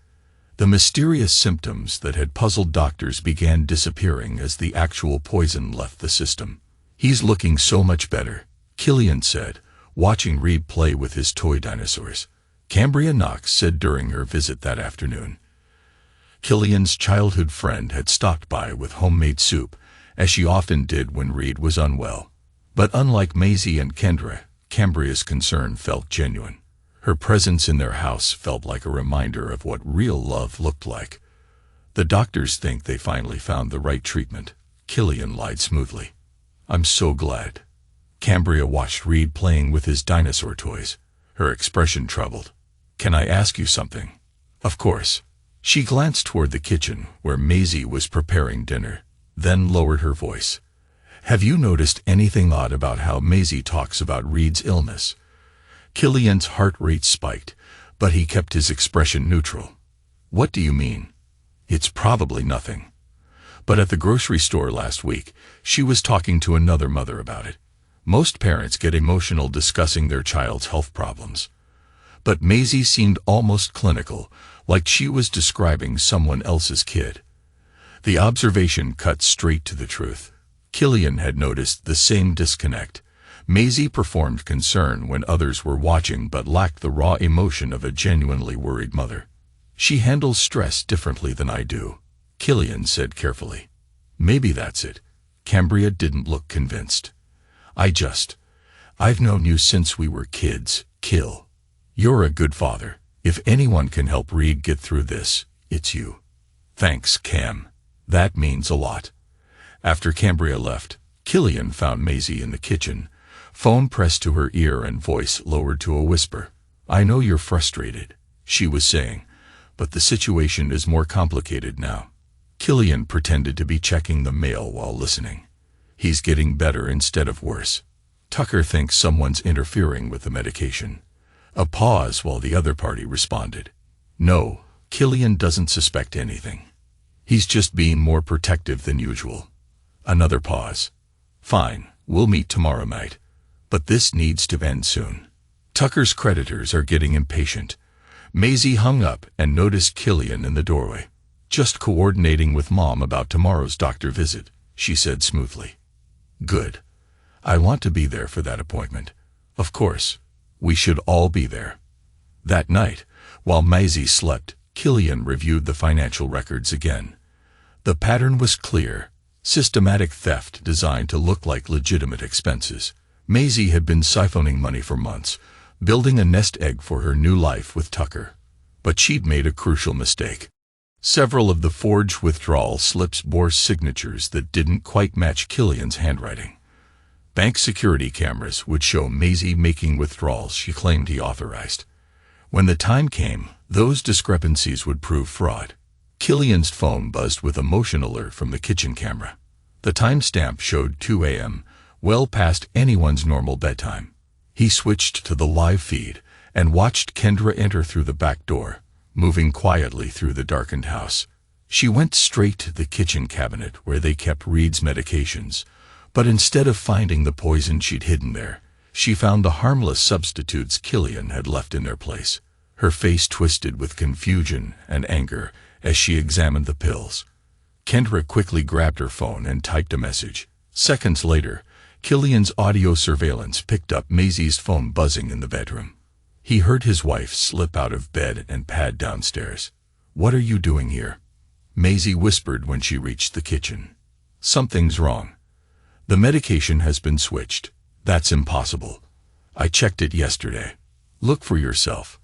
The mysterious symptoms that had puzzled doctors began disappearing as the actual poison left the system. "He's looking so much better," Killian said, watching Reed play with his toy dinosaurs. Cambria Knox said during her visit that afternoon. Killian's childhood friend had stopped by with homemade soup, as she often did when Reed was unwell. But unlike Maisie and Kendra, Cambria's concern felt genuine. Her presence in their house felt like a reminder of what real love looked like. "The doctors think they finally found the right treatment," Killian lied smoothly. "I'm so glad." Cambria watched Reed playing with his dinosaur toys, her expression troubled. "Can I ask you something?" "Of course." She glanced toward the kitchen, where Maisie was preparing dinner, then lowered her voice. "Have you noticed anything odd about how Maisie talks about Reed's illness?" Killian's heart rate spiked, but he kept his expression neutral. "What do you mean?" "It's probably nothing. But at the grocery store last week, she was talking to another mother about it. Most parents get emotional discussing their child's health problems. But Maisie seemed almost clinical, like she was describing someone else's kid." The observation cut straight to the truth. Killian had noticed the same disconnect. Maisie performed concern when others were watching but lacked the raw emotion of a genuinely worried mother. "She handles stress differently than I do," Killian said carefully. "Maybe that's it." Cambria didn't look convinced. I've known you since we were kids, Kill. You're a good father. If anyone can help Reed get through this, it's you." "Thanks, Cam. That means a lot." After Cambria left, Killian found Maisie in the kitchen, phone pressed to her ear and voice lowered to a whisper. "I know you're frustrated," she was saying, "but the situation is more complicated now." Killian pretended to be checking the mail while listening. "He's getting better instead of worse. Tucker thinks someone's interfering with the medication." A pause while the other party responded. "No, Killian doesn't suspect anything. He's just being more protective than usual." Another pause. "Fine, we'll meet tomorrow night. But this needs to end soon. Tucker's creditors are getting impatient." Maisie hung up and noticed Killian in the doorway. "Just coordinating with Mom about tomorrow's doctor visit," she said smoothly. "Good. I want to be there for that appointment." "Of course. We should all be there." That night, while Maisie slept, Killian reviewed the financial records again. The pattern was clear: systematic theft designed to look like legitimate expenses. Maisie had been siphoning money for months, building a nest egg for her new life with Tucker. But she'd made a crucial mistake. Several of the forged withdrawal slips bore signatures that didn't quite match Killian's handwriting. Bank security cameras would show Maisie making withdrawals she claimed he authorized. When the time came, those discrepancies would prove fraud. Killian's phone buzzed with a motion alert from the kitchen camera. The timestamp showed 2 a.m., well past anyone's normal bedtime. He switched to the live feed and watched Kendra enter through the back door, moving quietly through the darkened house. She went straight to the kitchen cabinet where they kept Reed's medications, but instead of finding the poison she'd hidden there, she found the harmless substitutes Killian had left in their place. Her face twisted with confusion and anger as she examined the pills. Kendra quickly grabbed her phone and typed a message. Seconds later, Killian's audio surveillance picked up Maisie's phone buzzing in the bedroom. He heard his wife slip out of bed and pad downstairs. "What are you doing here?" Maisie whispered when she reached the kitchen. "Something's wrong. The medication has been switched." "That's impossible. I checked it yesterday. Look for yourself."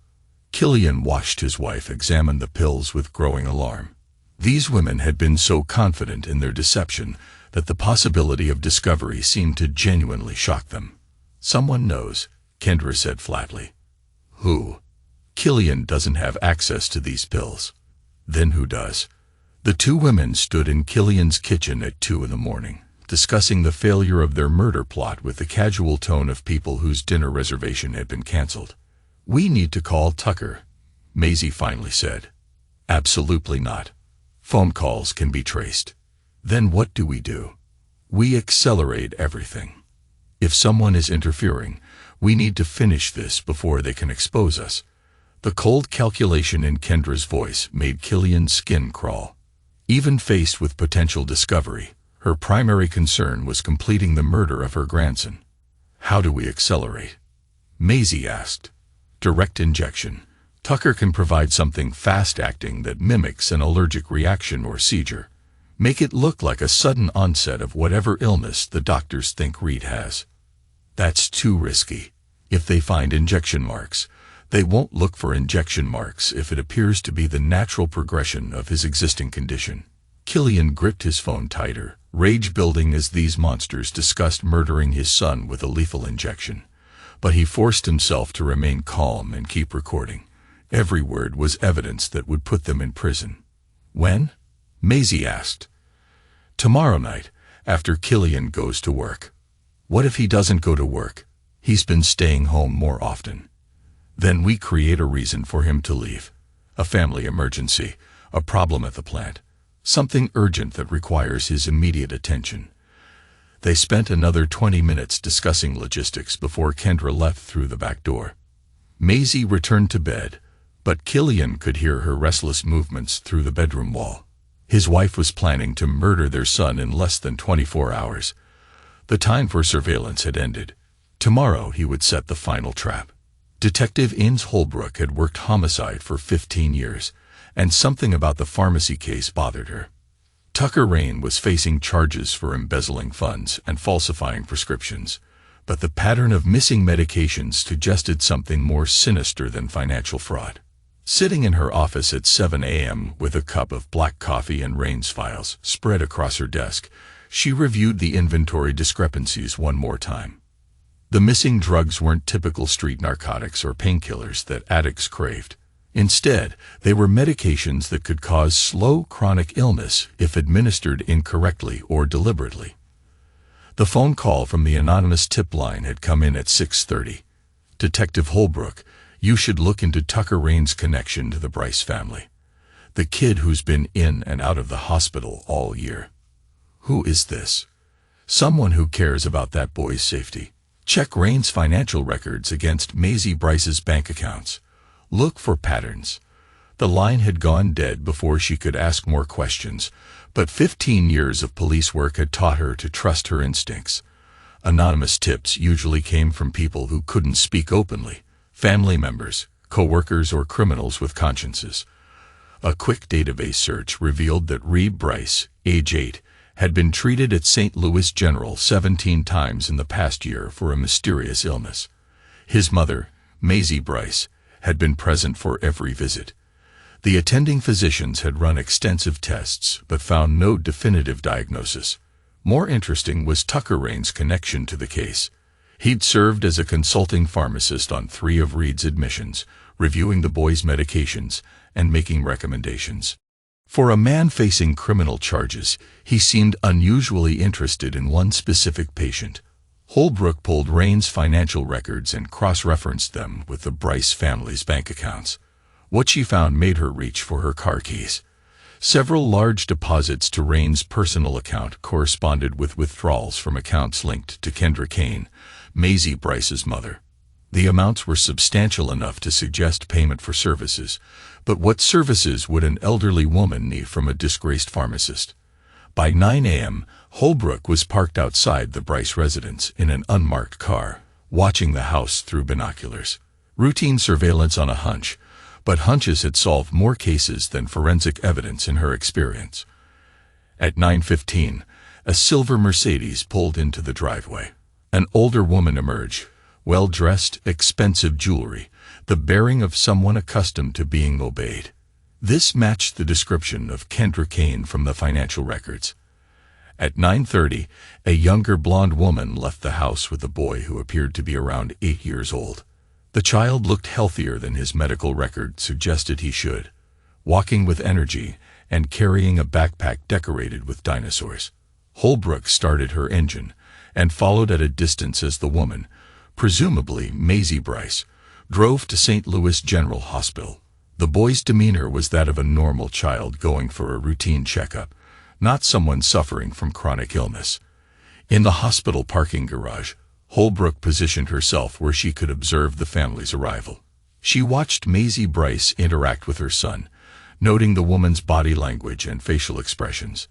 Killian watched his wife examine the pills with growing alarm. These women had been so confident in their deception that the possibility of discovery seemed to genuinely shock them. "Someone knows," Kendra said flatly. "Who?" "Killian doesn't have access to these pills." "Then who does?" The two women stood in Killian's kitchen at 2 in the morning, discussing the failure of their murder plot with the casual tone of people whose dinner reservation had been canceled. "We need to call Tucker," Maisie finally said. "Absolutely not. Phone calls can be traced." "Then what do we do?" "We accelerate everything. If someone is interfering, we need to finish this before they can expose us." The cold calculation in Kendra's voice made Killian's skin crawl. Even faced with potential discovery, her primary concern was completing the murder of her grandson. "How do we accelerate?" Maisie asked. "Direct injection. Tucker can provide something fast-acting that mimics an allergic reaction or seizure. Make it look like a sudden onset of whatever illness the doctors think Reed has." "That's too risky. If they find injection marks, they won't look for injection marks if it appears to be the natural progression of his existing condition." Killian gripped his phone tighter, rage building as these monsters discussed murdering his son with a lethal injection. But he forced himself to remain calm and keep recording. Every word was evidence that would put them in prison. "When?" Maisie asked. "Tomorrow night, after Killian goes to work." "What if he doesn't go to work?" "He's been staying home more often." "Then we create a reason for him to leave. A family emergency, a problem at the plant, something urgent that requires his immediate attention." They spent another 20 minutes discussing logistics before Kendra left through the back door. Maisie returned to bed, but Killian could hear her restless movements through the bedroom wall. His wife was planning to murder their son in less than 24 hours. The time for surveillance had ended. Tomorrow he would set the final trap. Detective Innes Holbrook had worked homicide for 15 years, and something about the pharmacy case bothered her. Tucker Rain was facing charges for embezzling funds and falsifying prescriptions, but the pattern of missing medications suggested something more sinister than financial fraud. Sitting in her office at 7 a.m. with a cup of black coffee and Rain's files spread across her desk, she reviewed the inventory discrepancies one more time. The missing drugs weren't typical street narcotics or painkillers that addicts craved. Instead, they were medications that could cause slow chronic illness if administered incorrectly or deliberately. The phone call from the anonymous tip line had come in at 6:30. "Detective Holbrook, you should look into Tucker Rain's connection to the Bryce family. The kid who's been in and out of the hospital all year." "Who is this?" "Someone who cares about that boy's safety. Check Rain's financial records against Maisie Bryce's bank accounts. Look for patterns." The line had gone dead before she could ask more questions, but 15 years of police work had taught her to trust her instincts. Anonymous tips usually came from people who couldn't speak openly, family members, co-workers, or criminals with consciences. A quick database search revealed that Reed Bryce, age 8, had been treated at St. Louis General 17 times in the past year for a mysterious illness. His mother, Maisie Bryce, had been present for every visit. The attending physicians had run extensive tests but found no definitive diagnosis. More interesting was Tucker Rain's connection to the case. He'd served as a consulting pharmacist on 3 of Reed's admissions, reviewing the boy's medications and making recommendations. For a man facing criminal charges, he seemed unusually interested in one specific patient. Holbrook pulled Rain's financial records and cross-referenced them with the Bryce family's bank accounts. What she found made her reach for her car keys. Several large deposits to Rain's personal account corresponded with withdrawals from accounts linked to Kendra Kane, Maisie Bryce's mother. The amounts were substantial enough to suggest payment for services, but what services would an elderly woman need from a disgraced pharmacist? By 9 a.m., Holbrook was parked outside the Bryce residence in an unmarked car, watching the house through binoculars. Routine surveillance on a hunch, but hunches had solved more cases than forensic evidence in her experience. At 9:15, a silver Mercedes pulled into the driveway. An older woman emerged, well-dressed, expensive jewelry, the bearing of someone accustomed to being obeyed. This matched the description of Kendra Kane from the financial records. At 9:30, a younger blonde woman left the house with a boy who appeared to be around 8 years old. The child looked healthier than his medical record suggested he should, walking with energy and carrying a backpack decorated with dinosaurs. Holbrook started her engine and followed at a distance as the woman, presumably Maisie Bryce, drove to St. Louis General Hospital. The boy's demeanor was that of a normal child going for a routine checkup, not someone suffering from chronic illness. In the hospital parking garage, Holbrook positioned herself where she could observe the family's arrival. She watched Maisie Bryce interact with her son, noting the woman's body language and facial expressions.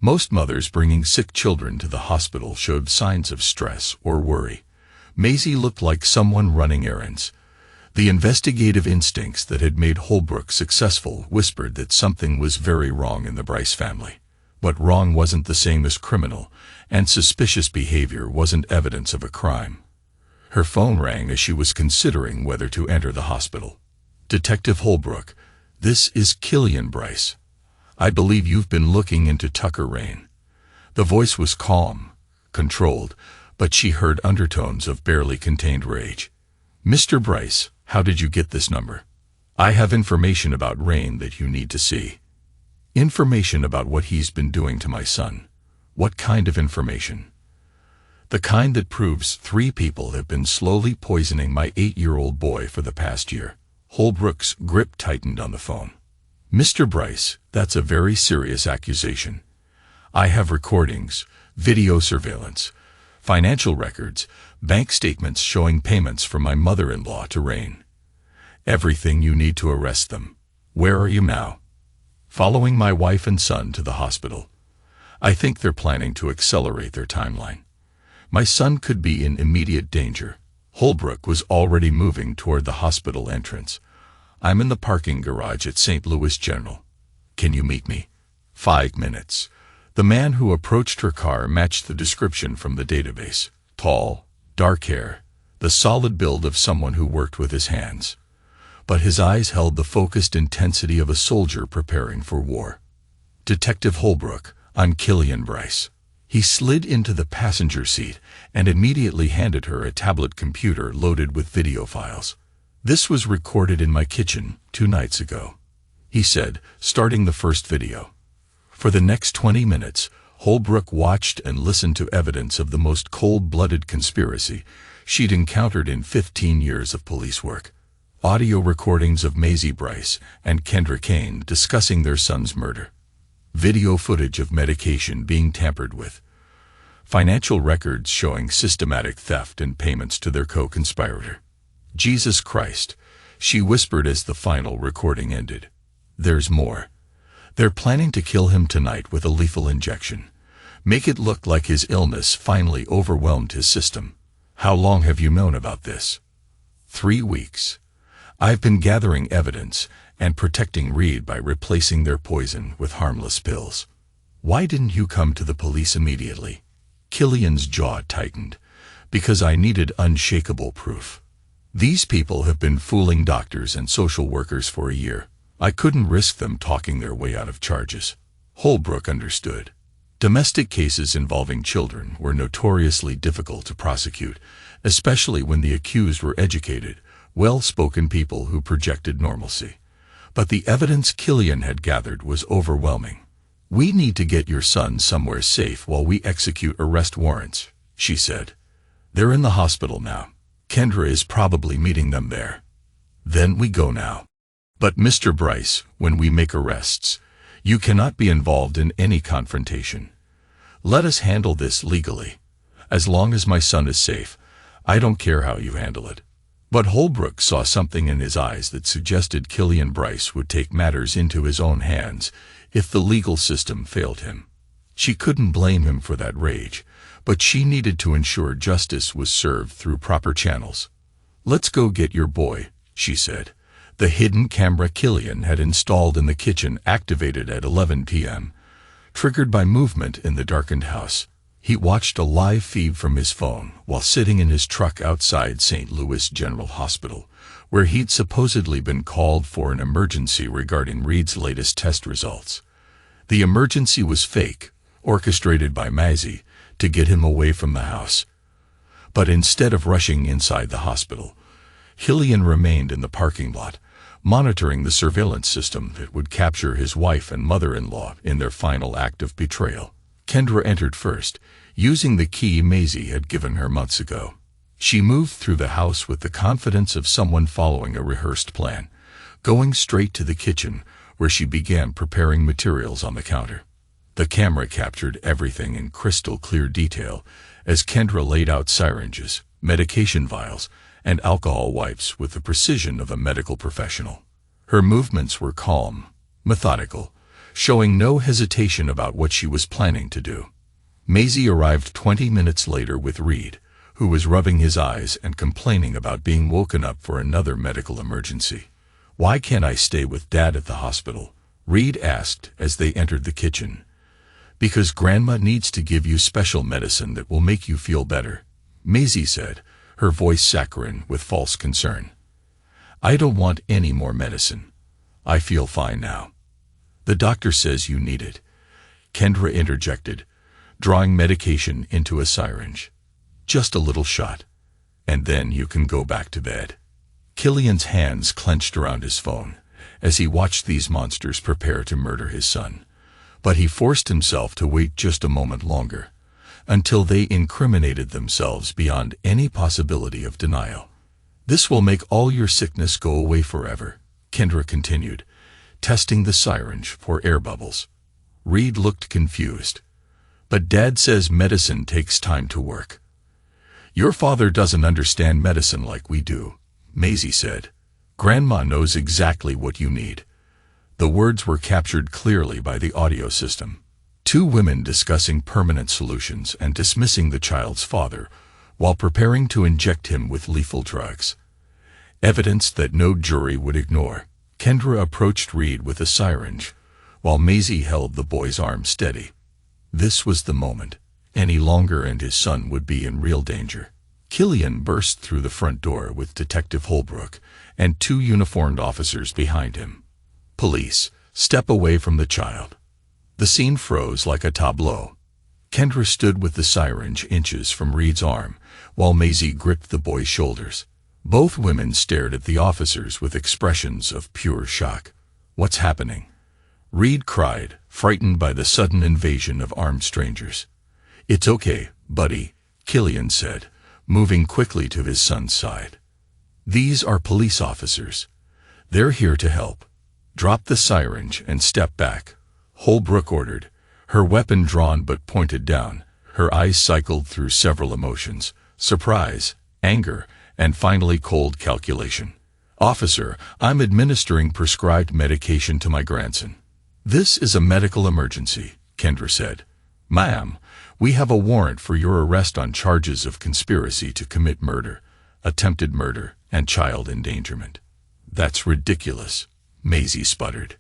Most mothers bringing sick children to the hospital showed signs of stress or worry. Maisie looked like someone running errands. The investigative instincts that had made Holbrook successful whispered that something was very wrong in the Bryce family. But wrong wasn't the same as criminal, and suspicious behavior wasn't evidence of a crime. Her phone rang as she was considering whether to enter the hospital. "Detective Holbrook, this is Killian Bryce. I believe you've been looking into Tucker Rain." The voice was calm, controlled, but she heard undertones of barely contained rage. "Mr. Bryce, how did you get this number? I have information about Rain that you need to see." "Information about what he's been doing to my son." "What kind of information?" "The kind that proves 3 people have been slowly poisoning my 8-year-old boy for the past year." Holbrook's grip tightened on the phone. "Mr. Bryce, that's a very serious accusation. I have recordings, video surveillance, financial records, bank statements showing payments from my mother-in-law to Rain. Everything you need to arrest them. Where are you now?" "Following my wife and son to the hospital. I think they're planning to accelerate their timeline. My son could be in immediate danger." Holbrook was already moving toward the hospital entrance. "I'm in the parking garage at St. Louis General. Can you meet me?" 5 minutes. The man who approached her car matched the description from the database. Tall, dark hair, the solid build of someone who worked with his hands. But his eyes held the focused intensity of a soldier preparing for war. "Detective Holbrook, I'm Killian Bryce." He slid into the passenger seat and immediately handed her a tablet computer loaded with video files. "This was recorded in my kitchen 2 nights ago," he said, starting the first video. For the next 20 minutes, Holbrook watched and listened to evidence of the most cold-blooded conspiracy she'd encountered in 15 years of police work. Audio recordings of Maisie Bryce and Kendra Kane discussing their son's murder. Video footage of medication being tampered with. Financial records showing systematic theft and payments to their co-conspirator. "Jesus Christ," she whispered as the final recording ended. "There's more. They're planning to kill him tonight with a lethal injection. Make it look like his illness finally overwhelmed his system." "How long have you known about this?" 3 weeks. I've been gathering evidence and protecting Reed by replacing their poison with harmless pills." "Why didn't you come to the police immediately?" Killian's jaw tightened. "Because I needed unshakable proof. These people have been fooling doctors and social workers for a year. I couldn't risk them talking their way out of charges." Holbrook understood. Domestic cases involving children were notoriously difficult to prosecute, especially when the accused were educated, well-spoken people who projected normalcy. But the evidence Killian had gathered was overwhelming. "We need to get your son somewhere safe while we execute arrest warrants," she said. "They're in the hospital now. Kendra is probably meeting them there. Then we go now. But Mr. Bryce, when we make arrests, you cannot be involved in any confrontation. Let us handle this legally. As long as my son is safe, I don't care how you handle it." But Holbrook saw something in his eyes that suggested Killian Bryce would take matters into his own hands if the legal system failed him. She couldn't blame him for that rage, but she needed to ensure justice was served through proper channels. "Let's go get your boy," she said. The hidden camera Killian had installed in the kitchen activated at 11 p.m., triggered by movement in the darkened house. He watched a live feed from his phone while sitting in his truck outside St. Louis General Hospital, where he'd supposedly been called for an emergency regarding Reed's latest test results. The emergency was fake, orchestrated by Maisie to get him away from the house. But instead of rushing inside the hospital, Killian remained in the parking lot, monitoring the surveillance system that would capture his wife and mother-in-law in their final act of betrayal. Kendra entered first, using the key Maisie had given her months ago. She moved through the house with the confidence of someone following a rehearsed plan, going straight to the kitchen, where she began preparing materials on the counter. The camera captured everything in crystal clear detail as Kendra laid out syringes, medication vials, and alcohol wipes with the precision of a medical professional. Her movements were calm, methodical, showing no hesitation about what she was planning to do. Maisie arrived 20 minutes later with Reed, who was rubbing his eyes and complaining about being woken up for another medical emergency. "Why can't I stay with Dad at the hospital?" Reed asked as they entered the kitchen. "Because Grandma needs to give you special medicine that will make you feel better," Maisie said, her voice saccharine with false concern. "I don't want any more medicine. I feel fine now." "The doctor says you need it," Kendra interjected, drawing medication into a syringe. "Just a little shot, and then you can go back to bed." Killian's hands clenched around his phone as he watched these monsters prepare to murder his son. But he forced himself to wait just a moment longer, until they incriminated themselves beyond any possibility of denial. "This will make all your sickness go away forever," Kendra continued, testing the syringe for air bubbles. Reed looked confused. "But Dad says medicine takes time to work." "Your father doesn't understand medicine like we do," Maisie said. "Grandma knows exactly what you need." The words were captured clearly by the audio system. Two women discussing permanent solutions and dismissing the child's father while preparing to inject him with lethal drugs. Evidence that no jury would ignore. Kendra approached Reed with a syringe, while Maisie held the boy's arm steady. This was the moment. Any longer and his son would be in real danger. Killian burst through the front door with Detective Holbrook and two uniformed officers behind him. "Police, step away from the child." The scene froze like a tableau. Kendra stood with the syringe inches from Reed's arm, while Maisie gripped the boy's shoulders. Both women stared at the officers with expressions of pure shock. "What's happening?" Reed cried, frightened by the sudden invasion of armed strangers. "It's okay, buddy," Killian said, moving quickly to his son's side. "These are police officers. They're here to help." "Drop the syringe and step back," Holbrook ordered, her weapon drawn but pointed down. Her eyes cycled through several emotions: surprise, anger, and finally cold calculation. "Officer, I'm administering prescribed medication to my grandson." "This is a medical emergency," Kendra said. "Ma'am, we have a warrant for your arrest on charges of conspiracy to commit murder, attempted murder, and child endangerment." "That's ridiculous," Maisie sputtered.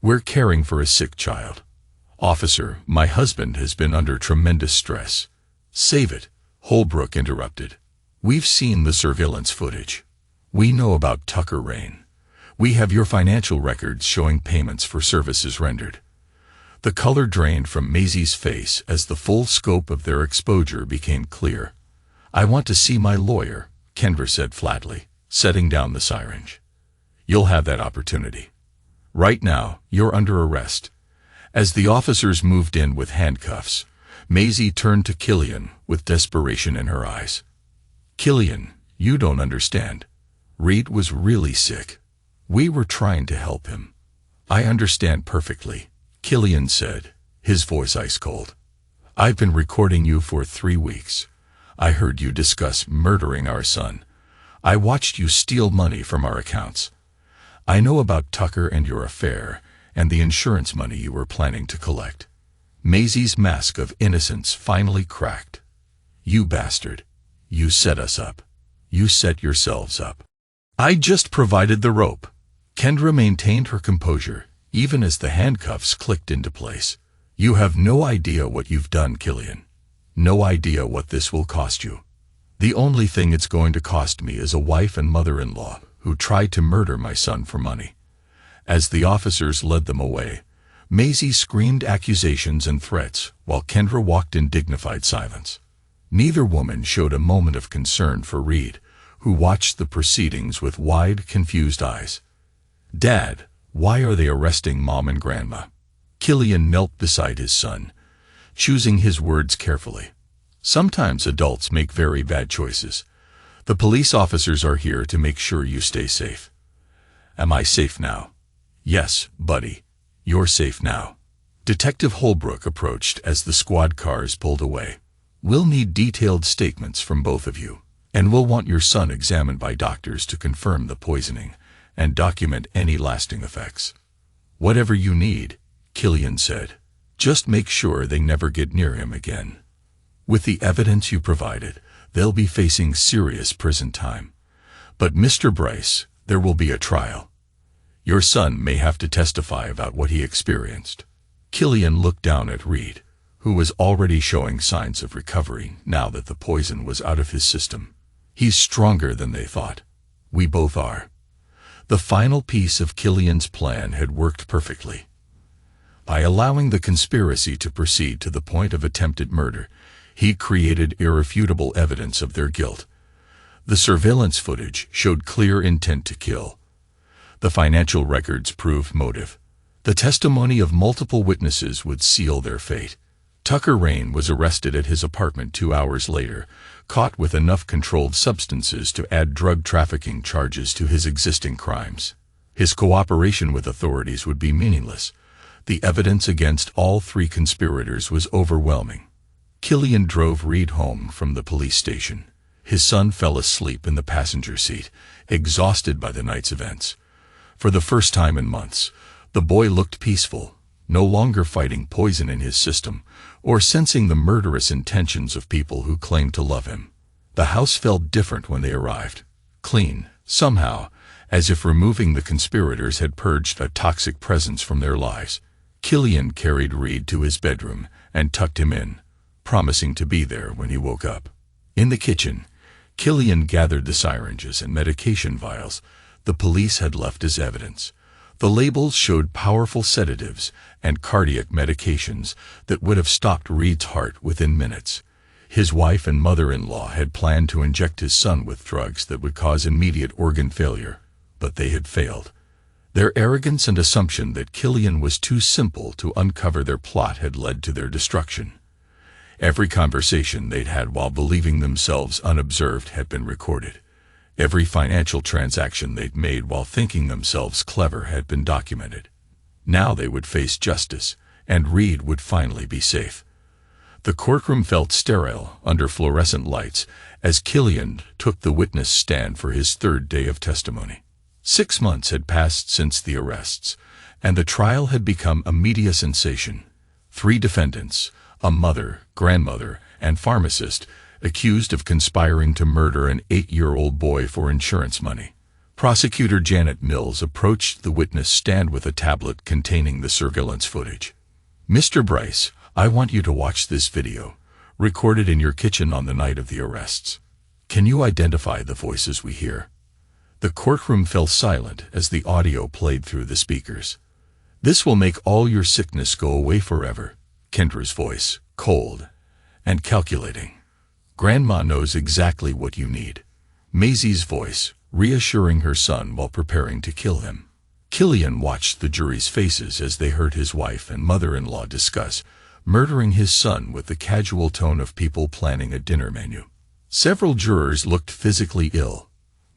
"We're caring for a sick child." "Officer, my husband has been under tremendous stress." "Save it," Holbrook interrupted. "We've seen the surveillance footage. We know about Tucker Rain. We have your financial records showing payments for services rendered." The color drained from Maisie's face as the full scope of their exposure became clear. "I want to see my lawyer," Kendra said flatly, setting down the syringe. "You'll have that opportunity. Right now, you're under arrest." As the officers moved in with handcuffs, Maisie turned to Killian with desperation in her eyes. "Killian, you don't understand. Reed was really sick. We were trying to help him." "I understand perfectly," Killian said, his voice ice cold. "I've been recording you for 3 weeks. I heard you discuss murdering our son. I watched you steal money from our accounts. I know about Tucker and your affair, and the insurance money you were planning to collect." Maisie's mask of innocence finally cracked. "You bastard. You set us up. You set yourselves up." "I just provided the rope." Kendra maintained her composure, even as the handcuffs clicked into place. "You have no idea what you've done, Killian. No idea what this will cost you." "The only thing it's going to cost me is a wife and mother-in-law," who tried to murder my son for money." As the officers led them away, Maisie screamed accusations and threats while Kendra walked in dignified silence. Neither woman showed a moment of concern for Reed, who watched the proceedings with wide, confused eyes. "Dad, why are they arresting Mom and Grandma?" Killian knelt beside his son, choosing his words carefully. "Sometimes adults make very bad choices. The police officers are here to make sure you stay safe." "Am I safe now?" "Yes, buddy. You're safe now." Detective Holbrook approached as the squad cars pulled away. "We'll need detailed statements from both of you, and we'll want your son examined by doctors to confirm the poisoning and document any lasting effects." "Whatever you need," Killian said. "Just make sure they never get near him again. With the evidence you provided, they'll be facing serious prison time. But Mr. Bryce, there will be a trial. Your son may have to testify about what he experienced." Killian looked down at Reed, who was already showing signs of recovery now that the poison was out of his system. "He's stronger than they thought. We both are." The final piece of Killian's plan had worked perfectly. By allowing the conspiracy to proceed to the point of attempted murder, he created irrefutable evidence of their guilt. The surveillance footage showed clear intent to kill. The financial records proved motive. The testimony of multiple witnesses would seal their fate. Tucker Rain was arrested at his apartment 2 hours later, caught with enough controlled substances to add drug trafficking charges to his existing crimes. His cooperation with authorities would be meaningless. The evidence against all 3 conspirators was overwhelming. Killian drove Reed home from the police station. His son fell asleep in the passenger seat, exhausted by the night's events. For the first time in months, the boy looked peaceful, no longer fighting poison in his system or sensing the murderous intentions of people who claimed to love him. The house felt different when they arrived. Clean, somehow, as if removing the conspirators had purged a toxic presence from their lives. Killian carried Reed to his bedroom and tucked him in, promising to be there when he woke up. In the kitchen, Killian gathered the syringes and medication vials the police had left as evidence. The labels showed powerful sedatives and cardiac medications that would have stopped Reed's heart within minutes. His wife and mother-in-law had planned to inject his son with drugs that would cause immediate organ failure, but they had failed. Their arrogance and assumption that Killian was too simple to uncover their plot had led to their destruction. Every conversation they'd had while believing themselves unobserved had been recorded. Every financial transaction they'd made while thinking themselves clever had been documented. Now they would face justice, and Reed would finally be safe. The courtroom felt sterile under fluorescent lights as Killian took the witness stand for his 3rd day of testimony. 6 months had passed since the arrests, and the trial had become a media sensation. 3 defendants, a mother, grandmother, and pharmacist, accused of conspiring to murder an 8-year-old boy for insurance money. Prosecutor Janet Mills approached the witness stand with a tablet containing the surveillance footage. "Mr. Bryce, I want you to watch this video, recorded in your kitchen on the night of the arrests. Can you identify the voices we hear?" The courtroom fell silent as the audio played through the speakers. "This will make all your sickness go away forever." Kendra's voice, cold and calculating. "Grandma knows exactly what you need." Maisie's voice, reassuring her son while preparing to kill him. Killian watched the jury's faces as they heard his wife and mother-in-law discuss murdering his son with the casual tone of people planning a dinner menu. Several jurors looked physically ill.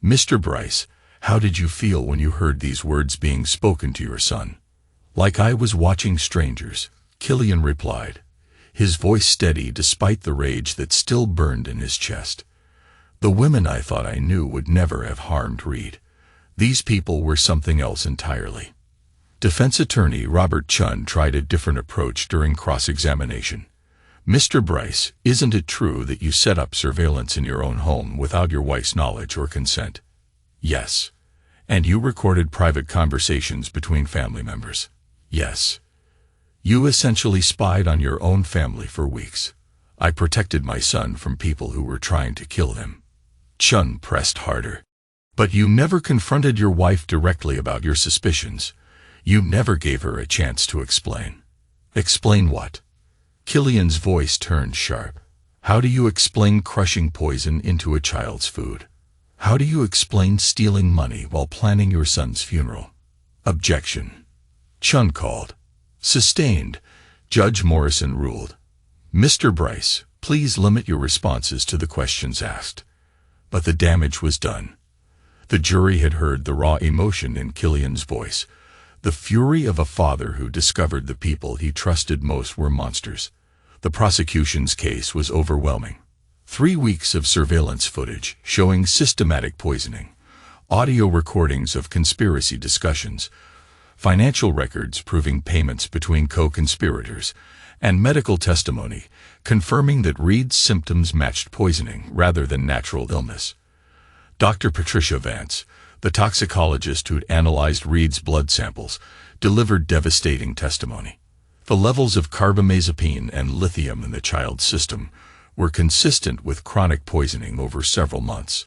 "Mr. Bryce, how did you feel when you heard these words being spoken to your son?" "Like I was watching strangers," Killian replied, his voice steady despite the rage that still burned in his chest. "The women I thought I knew would never have harmed Reed. These people were something else entirely." Defense attorney Robert Chun tried a different approach during cross-examination. "Mr. Bryce, isn't it true that you set up surveillance in your own home without your wife's knowledge or consent?" "Yes." "And you recorded private conversations between family members?" "Yes." "You essentially spied on your own family for weeks." "I protected my son from people who were trying to kill him." Chun pressed harder. But you never confronted your wife directly about your suspicions. You never gave her a chance to explain. Explain what? Killian's voice turned sharp. How do you explain crushing poison into a child's food? How do you explain stealing money while planning your son's funeral? Objection. Chun called. Sustained. Judge Morrison ruled. Mr. Bryce, please limit your responses to the questions asked. But the damage was done. The jury had heard the raw emotion in Killian's voice, the fury of a father who discovered the people he trusted most were monsters. The prosecution's case was overwhelming. 3 weeks of surveillance footage showing systematic poisoning, audio recordings of conspiracy discussions, financial records proving payments between co-conspirators, and medical testimony confirming that Reed's symptoms matched poisoning rather than natural illness. Dr. Patricia Vance, the toxicologist who'd analyzed Reed's blood samples, delivered devastating testimony. The levels of carbamazepine and lithium in the child's system were consistent with chronic poisoning over several months.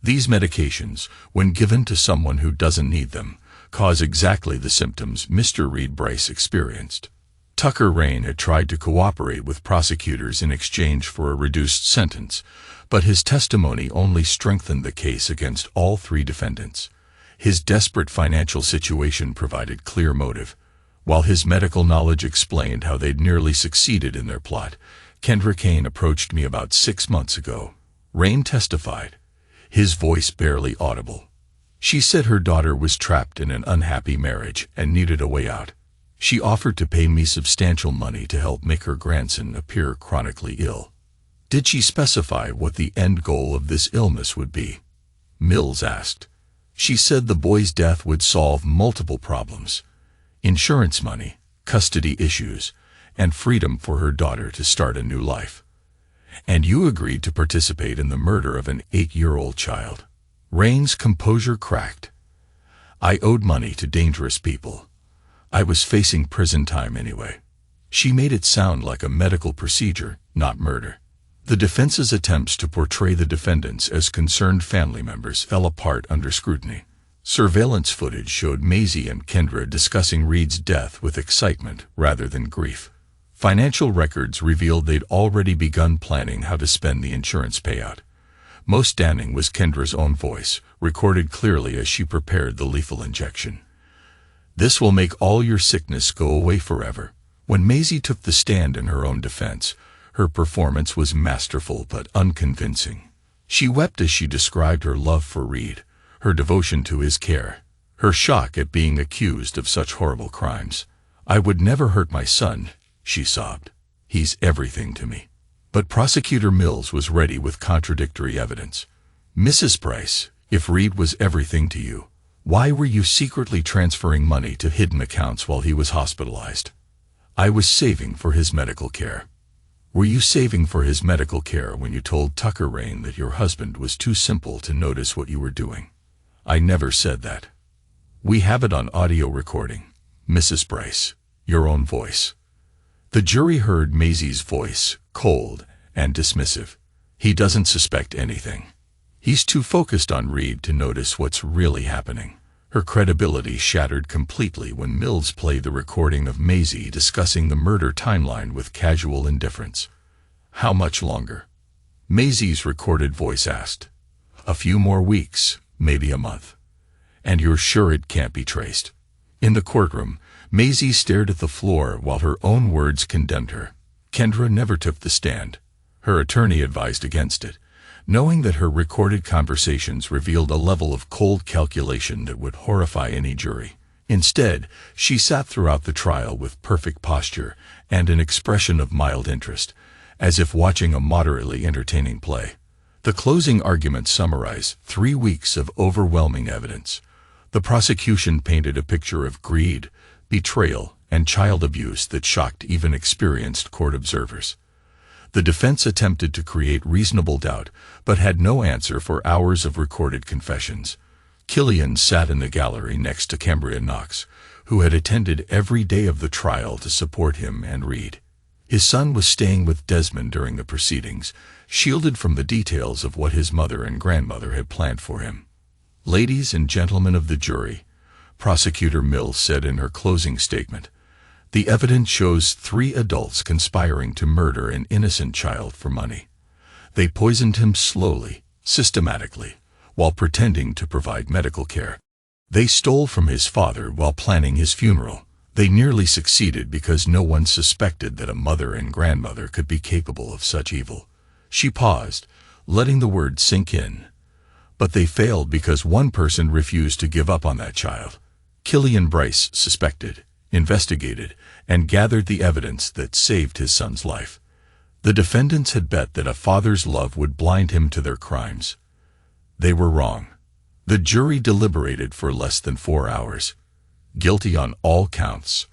These medications, when given to someone who doesn't need them, cause exactly the symptoms Mr. Reed Bryce experienced. Tucker Rain had tried to cooperate with prosecutors in exchange for a reduced sentence, but his testimony only strengthened the case against all 3 defendants. His desperate financial situation provided clear motive, while his medical knowledge explained how they'd nearly succeeded in their plot. Kendra Kane approached me about 6 months ago. Rain testified, his voice barely audible. She said her daughter was trapped in an unhappy marriage and needed a way out. She offered to pay me substantial money to help make her grandson appear chronically ill. Did she specify what the end goal of this illness would be? Mills asked. She said the boy's death would solve multiple problems: insurance money, custody issues, and freedom for her daughter to start a new life. And you agreed to participate in the murder of an 8-year-old child. Rain's composure cracked. I owed money to dangerous people. I was facing prison time anyway. She made it sound like a medical procedure, not murder. The defense's attempts to portray the defendants as concerned family members fell apart under scrutiny. Surveillance footage showed Maisie and Kendra discussing Reed's death with excitement rather than grief. Financial records revealed they'd already begun planning how to spend the insurance payout. Most damning was Kendra's own voice, recorded clearly as she prepared the lethal injection. This will make all your sickness go away forever. When Maisie took the stand in her own defense, her performance was masterful but unconvincing. She wept as she described her love for Reed, her devotion to his care, her shock at being accused of such horrible crimes. I would never hurt my son, she sobbed. He's everything to me. But Prosecutor Mills was ready with contradictory evidence. Mrs. Price, if Reed was everything to you, why were you secretly transferring money to hidden accounts while he was hospitalized? I was saving for his medical care. Were you saving for his medical care when you told Tucker Rain that your husband was too simple to notice what you were doing? I never said that. We have it on audio recording. Mrs. Price, your own voice. The jury heard Maisie's voice, cold and dismissive. He doesn't suspect anything. He's too focused on Reed to notice what's really happening. Her credibility shattered completely when Mills played the recording of Maisie discussing the murder timeline with casual indifference. How much longer? Maisie's recorded voice asked. A few more weeks, maybe a month. And you're sure it can't be traced? In the courtroom, Maisie stared at the floor while her own words condemned her. Kendra never took the stand. Her attorney advised against it, knowing that her recorded conversations revealed a level of cold calculation that would horrify any jury. Instead, she sat throughout the trial with perfect posture and an expression of mild interest, as if watching a moderately entertaining play. The closing argument summarized 3 weeks of overwhelming evidence. The prosecution painted a picture of greed, betrayal, and child abuse that shocked even experienced court observers. The defense attempted to create reasonable doubt, but had no answer for hours of recorded confessions. Killian sat in the gallery next to Cambria Knox, who had attended every day of the trial to support him and Reed. His son was staying with Desmond during the proceedings, shielded from the details of what his mother and grandmother had planned for him. "Ladies and gentlemen of the jury," Prosecutor Mills said in her closing statement, "the evidence shows 3 adults conspiring to murder an innocent child for money. They poisoned him slowly, systematically, while pretending to provide medical care. They stole from his father while planning his funeral. They nearly succeeded because no one suspected that a mother and grandmother could be capable of such evil." She paused, letting the words sink in. "But they failed because one person refused to give up on that child." Killian Bryce suspected, investigated, and gathered the evidence that saved his son's life. The defendants had bet that a father's love would blind him to their crimes. They were wrong. The jury deliberated for less than 4 hours. Guilty on all counts.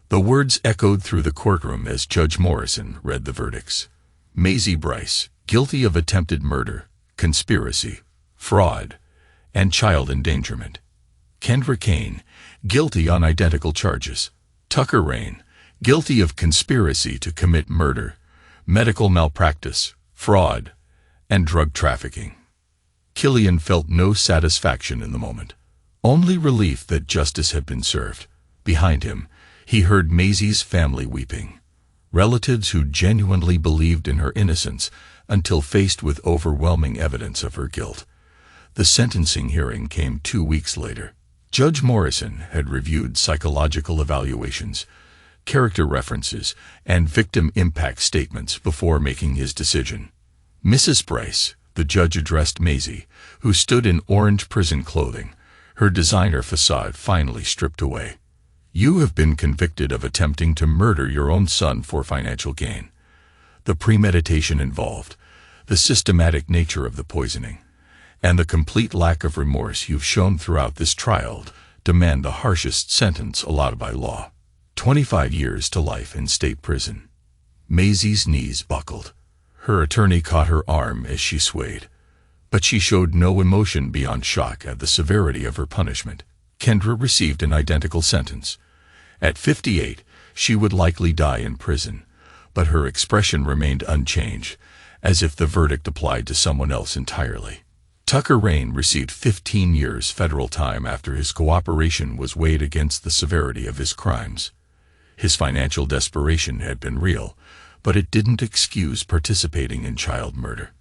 The words echoed through the courtroom as Judge Morrison read the verdicts. Maisie Bryce, guilty of attempted murder, conspiracy, fraud, and child endangerment. Kendra Kane, guilty on identical charges. Tucker Rain, guilty of conspiracy to commit murder, medical malpractice, fraud, and drug trafficking. Killian felt no satisfaction in the moment, only relief that justice had been served. Behind him, he heard Maisie's family weeping, relatives who genuinely believed in her innocence until faced with overwhelming evidence of her guilt. The sentencing hearing came 2 weeks later. Judge Morrison had reviewed psychological evaluations, character references, and victim impact statements before making his decision. "Mrs. Bryce," the judge addressed Maisie, who stood in orange prison clothing, her designer facade finally stripped away. "You have been convicted of attempting to murder your own son for financial gain. The premeditation involved, the systematic nature of the poisoning, and the complete lack of remorse you've shown throughout this trial demand the harshest sentence allowed by law. 25 years to life in state prison." Maisie's knees buckled. Her attorney caught her arm as she swayed, but she showed no emotion beyond shock at the severity of her punishment. Kendra received an identical sentence. At 58, she would likely die in prison, but her expression remained unchanged, as if the verdict applied to someone else entirely. Tucker Rain received 15 years federal time after his cooperation was weighed against the severity of his crimes. His financial desperation had been real, but it didn't excuse participating in child murder.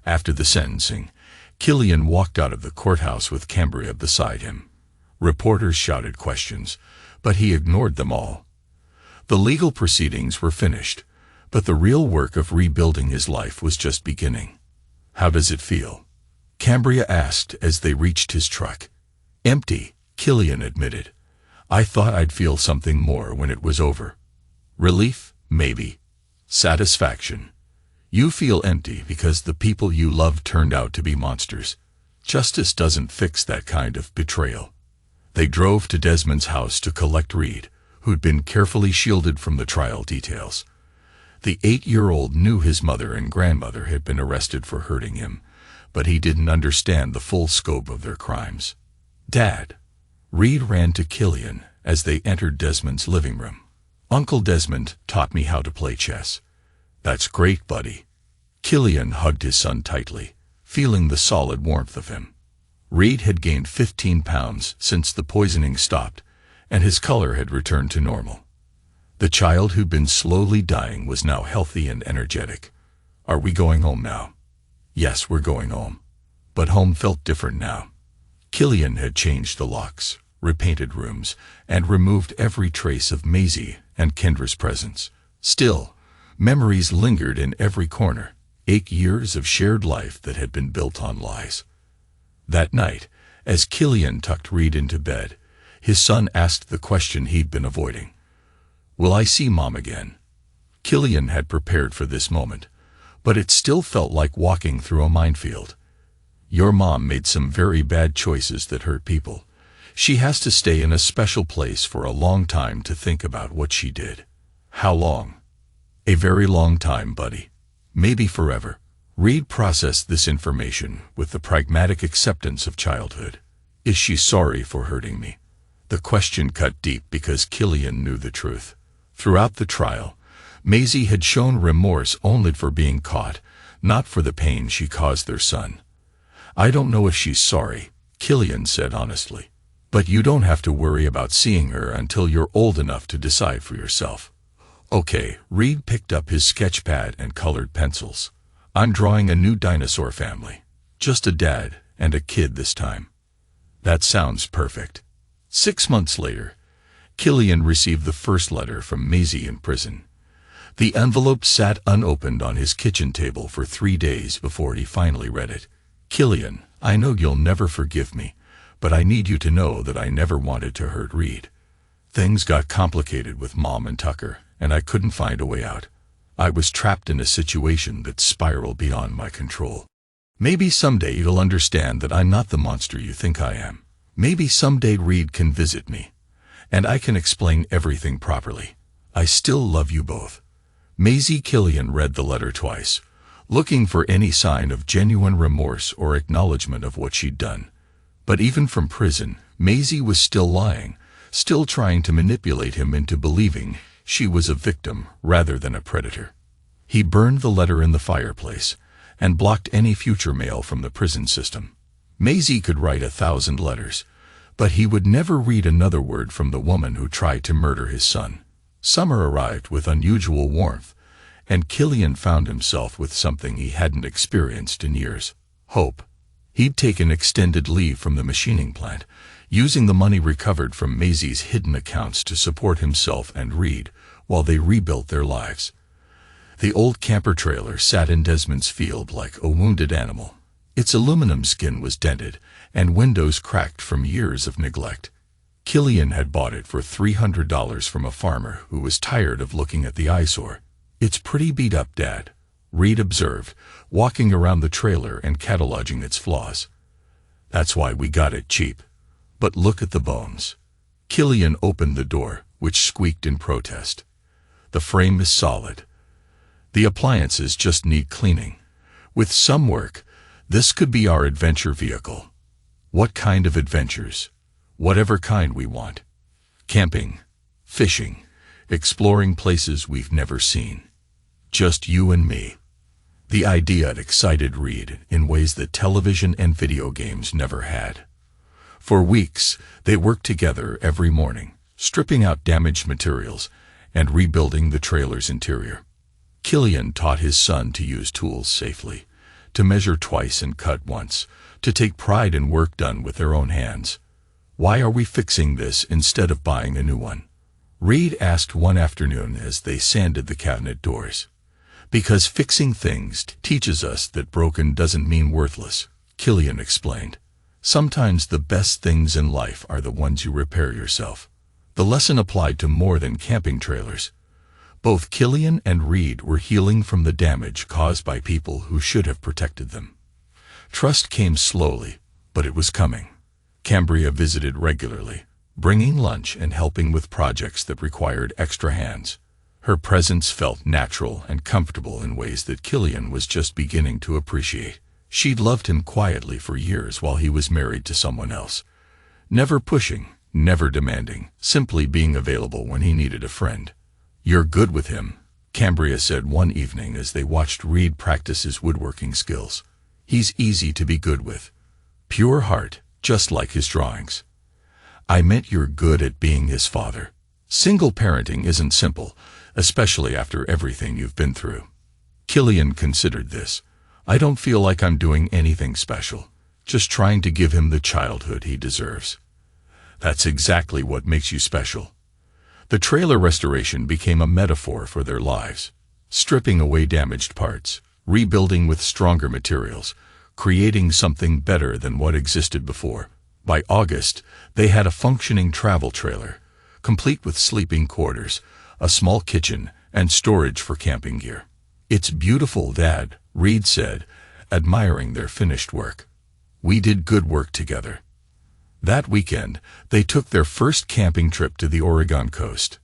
After the sentencing, Killian walked out of the courthouse with Cambria beside him. Reporters shouted questions, but he ignored them all. The legal proceedings were finished, but the real work of rebuilding his life was just beginning. "How does it feel?" Cambria asked as they reached his truck. "Empty," Killian admitted. "I thought I'd feel something more when it was over. Relief, maybe. Satisfaction. You feel empty because the people you loved turned out to be monsters. Justice doesn't fix that kind of betrayal." They drove to Desmond's house to collect Reed, who'd been carefully shielded from the trial details. The 8-year-old knew his mother and grandmother had been arrested for hurting him, but he didn't understand the full scope of their crimes. "Dad." Reed ran to Killian as they entered Desmond's living room. "Uncle Desmond taught me how to play chess." "That's great, buddy." Killian hugged his son tightly, feeling the solid warmth of him. Reed had gained 15 pounds since the poisoning stopped, and his color had returned to normal. The child who'd been slowly dying was now healthy and energetic. "Are we going home now?" "Yes, we're going home." But home felt different now. Killian had changed the locks, repainted rooms, and removed every trace of Maisie and Kendra's presence. Still, memories lingered in every corner, 8 years of shared life that had been built on lies. That night, as Killian tucked Reed into bed, his son asked the question he'd been avoiding. "Will I see Mom again?" Killian had prepared for this moment, but it still felt like walking through a minefield. "Your mom made some very bad choices that hurt people. She has to stay in a special place for a long time to think about what she did." "How long?" "A very long time, buddy. Maybe forever." Reed processed this information with the pragmatic acceptance of childhood. "Is she sorry for hurting me?" The question cut deep because Killian knew the truth. Throughout the trial, Maisie had shown remorse only for being caught, not for the pain she caused their son. "I don't know if she's sorry," Killian said honestly. But you don't have to worry about seeing her until you're old enough to decide for yourself. Okay, Reed picked up his sketch pad and colored pencils. I'm drawing a new dinosaur family. Just a dad and a kid this time. That sounds perfect. 6 months later, Killian received the first letter from Maisie in prison. The envelope sat unopened on his kitchen table for 3 days before he finally read it. Killian, I know you'll never forgive me, but I need you to know that I never wanted to hurt Reed. Things got complicated with Mom and Tucker, and I couldn't find a way out. I was trapped in a situation that spiraled beyond my control. Maybe someday you'll understand that I'm not the monster you think I am. Maybe someday Reed can visit me, and I can explain everything properly. I still love you both. Maisie. Killian read the letter twice, looking for any sign of genuine remorse or acknowledgement of what she'd done. But even from prison, Maisie was still lying, still trying to manipulate him into believing she was a victim rather than a predator. He burned the letter in the fireplace and blocked any future mail from the prison system. Maisie could write 1,000 letters, but he would never read another word from the woman who tried to murder his son. Summer arrived with unusual warmth, and Killian found himself with something he hadn't experienced in years: hope. He'd taken extended leave from the machining plant, using the money recovered from Maisie's hidden accounts to support himself and Reed while they rebuilt their lives. The old camper trailer sat in Desmond's field like a wounded animal. Its aluminum skin was dented, and windows cracked from years of neglect. Killian had bought it for $300 from a farmer who was tired of looking at the eyesore. "It's pretty beat up, Dad," Reed observed, walking around the trailer and cataloging its flaws. "That's why we got it cheap. But look at the bones." Killian opened the door, which squeaked in protest. "The frame is solid. The appliances just need cleaning. With some work, this could be our adventure vehicle." "What kind of adventures?" "Whatever kind we want. Camping, fishing, exploring places we've never seen. Just you and me." The idea had excited Reed in ways that television and video games never had. For weeks, they worked together every morning, stripping out damaged materials and rebuilding the trailer's interior. Killian taught his son to use tools safely, to measure twice and cut once, to take pride in work done with their own hands. "Why are we fixing this instead of buying a new one?" Reed asked one afternoon as they sanded the cabinet doors. "Because fixing things teaches us that broken doesn't mean worthless," Killian explained. "Sometimes the best things in life are the ones you repair yourself." The lesson applied to more than camping trailers. Both Killian and Reed were healing from the damage caused by people who should have protected them. Trust came slowly, but it was coming. Cambria visited regularly, bringing lunch and helping with projects that required extra hands. Her presence felt natural and comfortable in ways that Killian was just beginning to appreciate. She'd loved him quietly for years while he was married to someone else. Never pushing, never demanding, simply being available when he needed a friend. "You're good with him," Cambria said one evening as they watched Reed practice his woodworking skills. "He's easy to be good with. Pure heart, just like his drawings." "I meant you're good at being his father. Single parenting isn't simple, especially after everything you've been through." Killian considered this. "I don't feel like I'm doing anything special, just trying to give him the childhood he deserves." "That's exactly what makes you special." The trailer restoration became a metaphor for their lives. Stripping away damaged parts, rebuilding with stronger materials, creating something better than what existed before. By August, they had a functioning travel trailer, complete with sleeping quarters, a small kitchen, and storage for camping gear. "It's beautiful, Dad," Reed said, admiring their finished work. "We did good work together." That weekend, they took their first camping trip to the Oregon coast.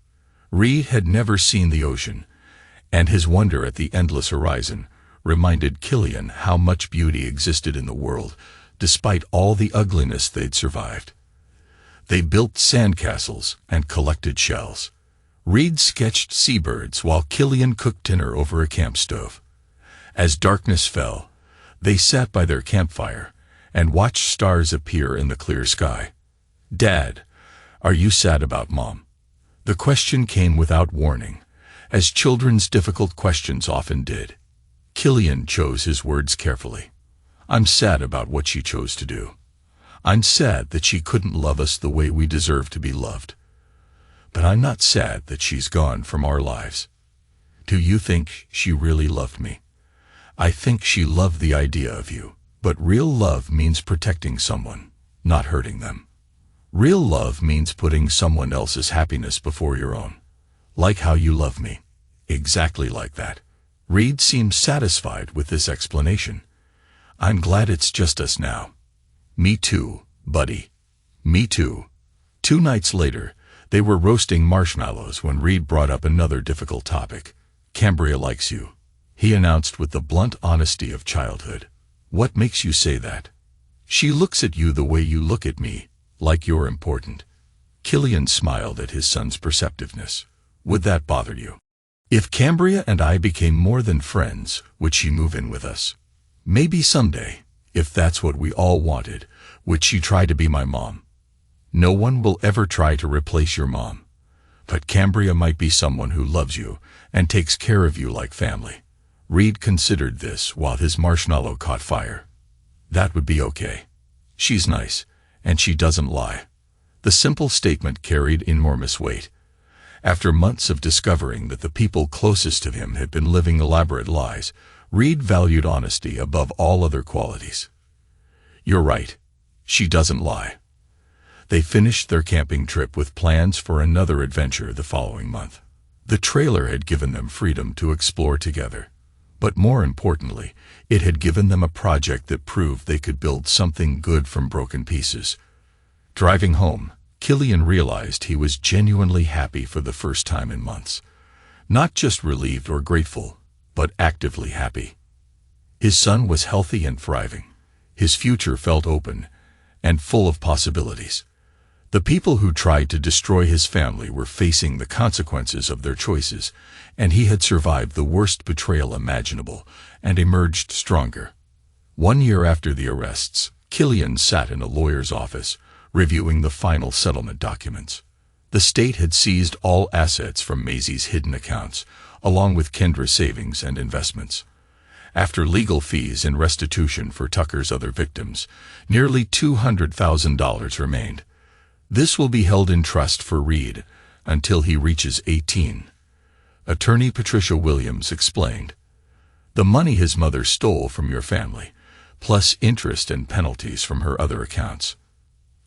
Reed had never seen the ocean, and his wonder at the endless horizon reminded Killian how much beauty existed in the world, despite all the ugliness they'd survived. They built sandcastles and collected shells. Reed sketched seabirds while Killian cooked dinner over a camp stove. As darkness fell, they sat by their campfire and watched stars appear in the clear sky. "Dad, are you sad about Mom?" The question came without warning, as children's difficult questions often did. Killian chose his words carefully. "I'm sad about what she chose to do. I'm sad that she couldn't love us the way we deserve to be loved. But I'm not sad that she's gone from our lives. Do you think she really loved me? I think she loved the idea of you. But real love means protecting someone, not hurting them. Real love means putting someone else's happiness before your own. Like how you love me. Exactly like that." Reed seemed satisfied with this explanation. "I'm glad it's just us now." "Me too, buddy. Me too." 2 nights later, they were roasting marshmallows when Reed brought up another difficult topic. "Cambria likes you," he announced with the blunt honesty of childhood. "What makes you say that?" "She looks at you the way you look at me, like you're important." Killian smiled at his son's perceptiveness. "Would that bother you? If Cambria and I became more than friends, would she move in with us? Maybe someday, if that's what we all wanted, would she try to be my mom? No one will ever try to replace your mom. But Cambria might be someone who loves you and takes care of you like family." Reed considered this while his marshmallow caught fire. "That would be okay. She's nice, and she doesn't lie." The simple statement carried enormous weight. After months of discovering that the people closest to him had been living elaborate lies, Reed valued honesty above all other qualities. "You're right. She doesn't lie." They finished their camping trip with plans for another adventure the following month. The trailer had given them freedom to explore together. But more importantly, it had given them a project that proved they could build something good from broken pieces. Driving home, Killian realized he was genuinely happy for the first time in months. Not just relieved or grateful, but actively happy. His son was healthy and thriving. His future felt open and full of possibilities. The people who tried to destroy his family were facing the consequences of their choices, and he had survived the worst betrayal imaginable and emerged stronger. 1 year after the arrests, Killian sat in a lawyer's office, reviewing the final settlement documents. The state had seized all assets from Maisie's hidden accounts, along with Kendra's savings and investments. After legal fees and restitution for Tucker's other victims, nearly $200,000 remained. This will be held in trust for Reed until he reaches 18. Attorney Patricia Williams explained. "The money his mother stole from your family, plus interest and penalties from her other accounts."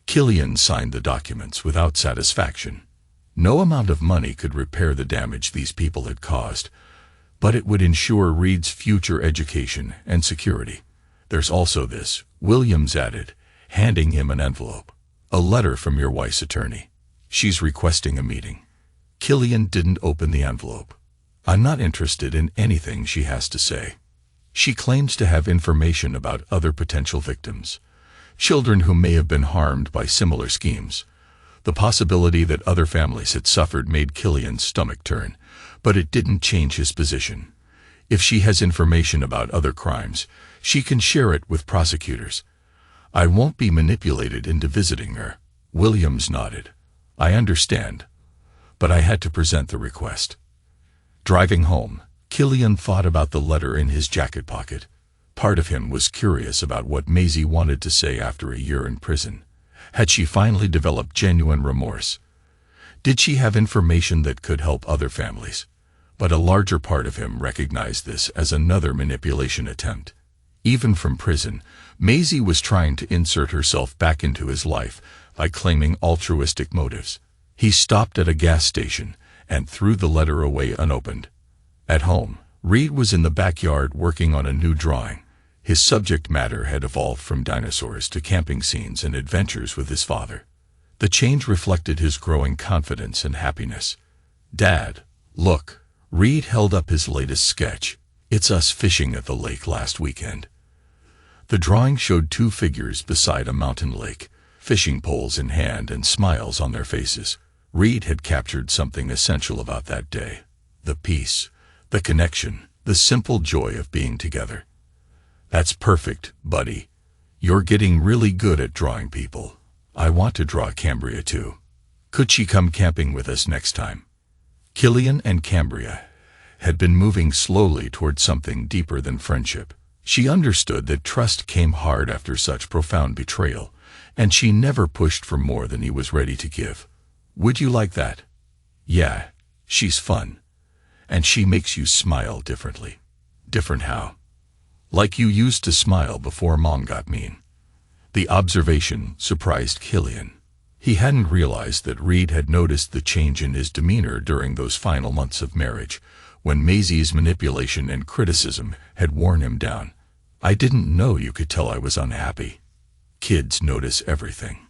Killian signed the documents without satisfaction. No amount of money could repair the damage these people had caused, but it would ensure Reed's future education and security. "There's also this," Williams added, handing him an envelope. "A letter from your wife's attorney. She's requesting a meeting." Killian didn't open the envelope. "I'm not interested in anything she has to say. She claims to have information about other potential victims, children who may have been harmed by similar schemes." The possibility that other families had suffered made Killian's stomach turn, but it didn't change his position. If she has information about other crimes, she can share it with prosecutors. "I won't be manipulated into visiting her." Williams nodded. "I understand, but I had to present the request." Driving home, Killian thought about the letter in his jacket pocket. Part of him was curious about what Maisie wanted to say after a year in prison. Had she finally developed genuine remorse? Did she have information that could help other families? But a larger part of him recognized this as another manipulation attempt. Even from prison, Maisie was trying to insert herself back into his life by claiming altruistic motives. He stopped at a gas station and threw the letter away unopened. At home, Reed was in the backyard working on a new drawing. His subject matter had evolved from dinosaurs to camping scenes and adventures with his father. The change reflected his growing confidence and happiness. "Dad, look." Reed held up his latest sketch. "It's us fishing at the lake last weekend." The drawing showed 2 figures beside a mountain lake, fishing poles in hand and smiles on their faces. Reed had captured something essential about that day. The peace, the connection, the simple joy of being together. "That's perfect, buddy. You're getting really good at drawing people. I want to draw Cambria too. Could she come camping with us next time? Killian and Cambria had been moving slowly toward something deeper than friendship. She understood that trust came hard after such profound betrayal, and she never pushed for more than he was ready to give. Would you like that? Yeah, she's fun. And she makes you smile differently. Different how? Like you used to smile before Mom got mean. The observation surprised Killian. He hadn't realized that Reed had noticed the change in his demeanor during those final months of marriage, when Maisie's manipulation and criticism had worn him down. I didn't know you could tell I was unhappy. Kids notice everything.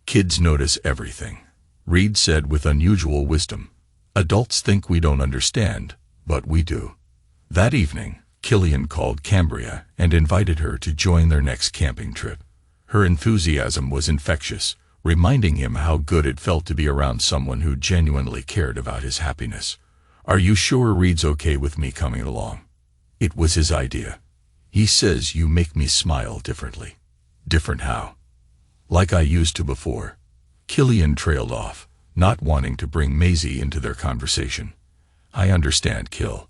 Kids notice everything, Reed said with unusual wisdom. Adults think we don't understand, but we do. That evening, Killian called Cambria and invited her to join their next camping trip. Her enthusiasm was infectious, reminding him how good it felt to be around someone who genuinely cared about his happiness. Are you sure Reed's okay with me coming along? It was his idea. He says you make me smile differently. Different how? Like I used to before. Killian trailed off, not wanting to bring Maisie into their conversation. I understand, Kill.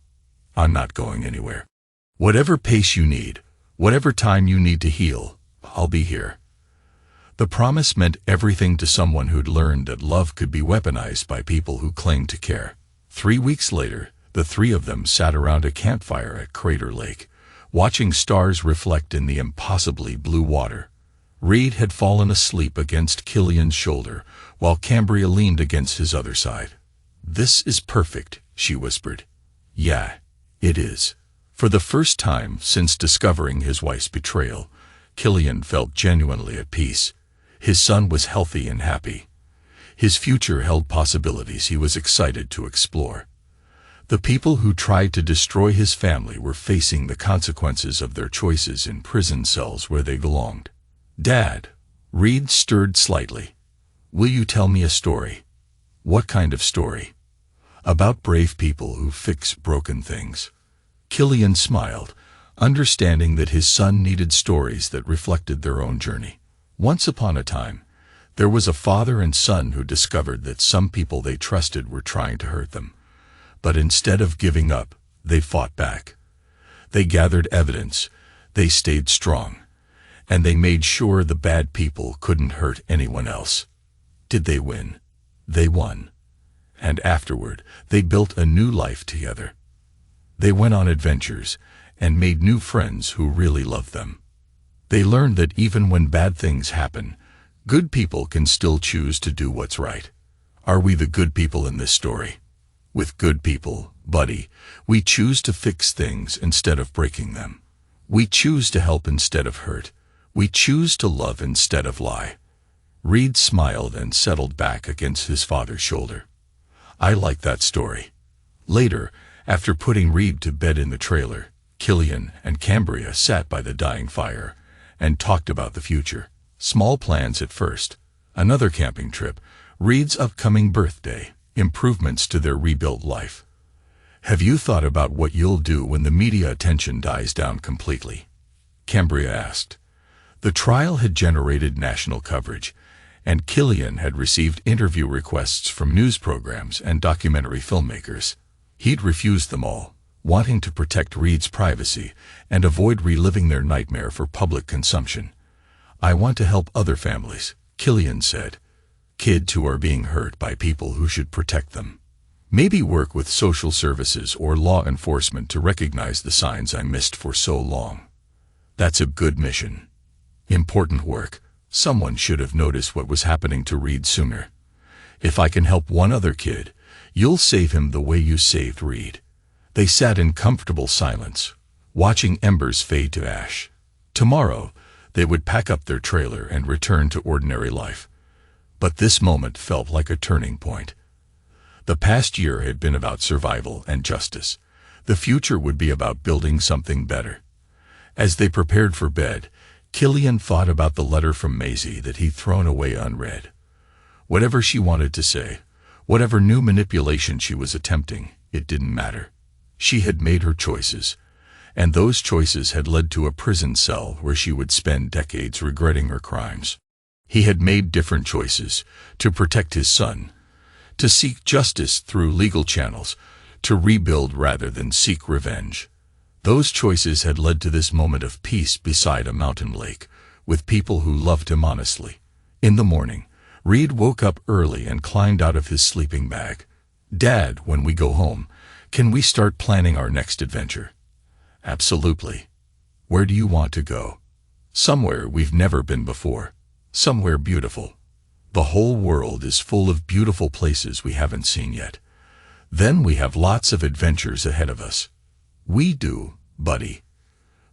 I'm not going anywhere. Whatever pace you need, whatever time you need to heal, I'll be here. The promise meant everything to someone who'd learned that love could be weaponized by people who claimed to care. 3 weeks later, the three of them sat around a campfire at Crater Lake, watching stars reflect in the impossibly blue water. Reed had fallen asleep against Killian's shoulder, while Cambria leaned against his other side. This is perfect, she whispered. Yeah, it is. For the first time since discovering his wife's betrayal, Killian felt genuinely at peace. His son was healthy and happy. His future held possibilities he was excited to explore. The people who tried to destroy his family were facing the consequences of their choices in prison cells where they belonged. Dad, Reed stirred slightly. Will you tell me a story? What kind of story? About brave people who fix broken things. Killian smiled, understanding that his son needed stories that reflected their own journey. Once upon a time, there was a father and son who discovered that some people they trusted were trying to hurt them. But instead of giving up, they fought back. They gathered evidence, they stayed strong, and they made sure the bad people couldn't hurt anyone else. Did they win? They won. And afterward, they built a new life together. They went on adventures and made new friends who really loved them. They learned that even when bad things happen, good people can still choose to do what's right. Are we the good people in this story? With good people, buddy, we choose to fix things instead of breaking them. We choose to help instead of hurt. We choose to love instead of lie. Reed smiled and settled back against his father's shoulder. I like that story. Later, after putting Reed to bed in the trailer, Killian and Cambria sat by the dying fire and talked about the future. Small plans at first. Another camping trip, Reed's upcoming birthday, improvements to their rebuilt life. Have you thought about what you'll do when the media attention dies down completely? Cambria asked. The trial had generated national coverage, and Killian had received interview requests from news programs and documentary filmmakers. He'd refused them all, wanting to protect Reed's privacy and avoid reliving their nightmare for public consumption. I want to help other families, Killian said. Kids who are being hurt by people who should protect them. Maybe work with social services or law enforcement to recognize the signs I missed for so long. That's a good mission. Important work. Someone should have noticed what was happening to Reed sooner. If I can help one other kid, you'll save him the way you saved Reed. They sat in comfortable silence, watching embers fade to ash. Tomorrow, they would pack up their trailer and return to ordinary life. But this moment felt like a turning point. The past year had been about survival and justice. The future would be about building something better. As they prepared for bed, Killian thought about the letter from Maisie that he'd thrown away unread. Whatever she wanted to say, whatever new manipulation she was attempting, it didn't matter. She had made her choices, and those choices had led to a prison cell where she would spend decades regretting her crimes. He had made different choices: to protect his son, to seek justice through legal channels, to rebuild rather than seek revenge. Those choices had led to this moment of peace beside a mountain lake, with people who loved him honestly. In the morning, Reed woke up early and climbed out of his sleeping bag. "Dad, when we go home, can we start planning our next adventure?" "Absolutely. Where do you want to go?" "Somewhere we've never been before. Somewhere beautiful. The whole world is full of beautiful places we haven't seen yet. Then we have lots of adventures ahead of us." "We do, buddy.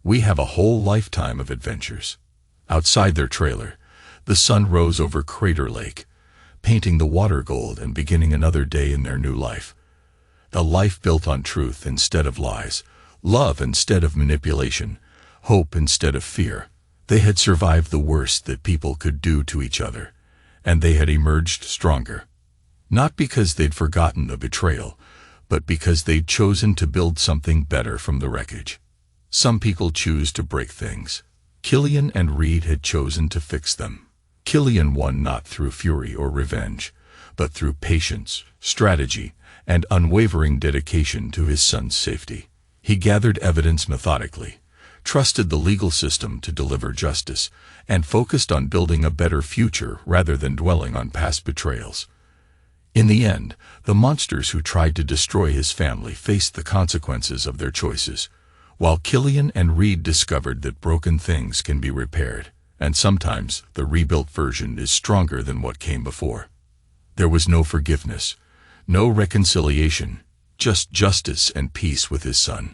We have a whole lifetime of adventures." Outside their trailer, the sun rose over Crater Lake, painting the water gold and beginning another day in their new life. A life built on truth instead of lies, love instead of manipulation, hope instead of fear. They had survived the worst that people could do to each other, and they had emerged stronger. Not because they'd forgotten the betrayal, but because they'd chosen to build something better from the wreckage. Some people choose to break things. Killian and Reed had chosen to fix them. Killian won not through fury or revenge, but through patience, strategy, and unwavering dedication to his son's safety. He gathered evidence methodically, trusted the legal system to deliver justice, and focused on building a better future rather than dwelling on past betrayals. In the end, the monsters who tried to destroy his family faced the consequences of their choices, while Killian and Reed discovered that broken things can be repaired, and sometimes the rebuilt version is stronger than what came before. There was no forgiveness, no reconciliation, just justice and peace with his son.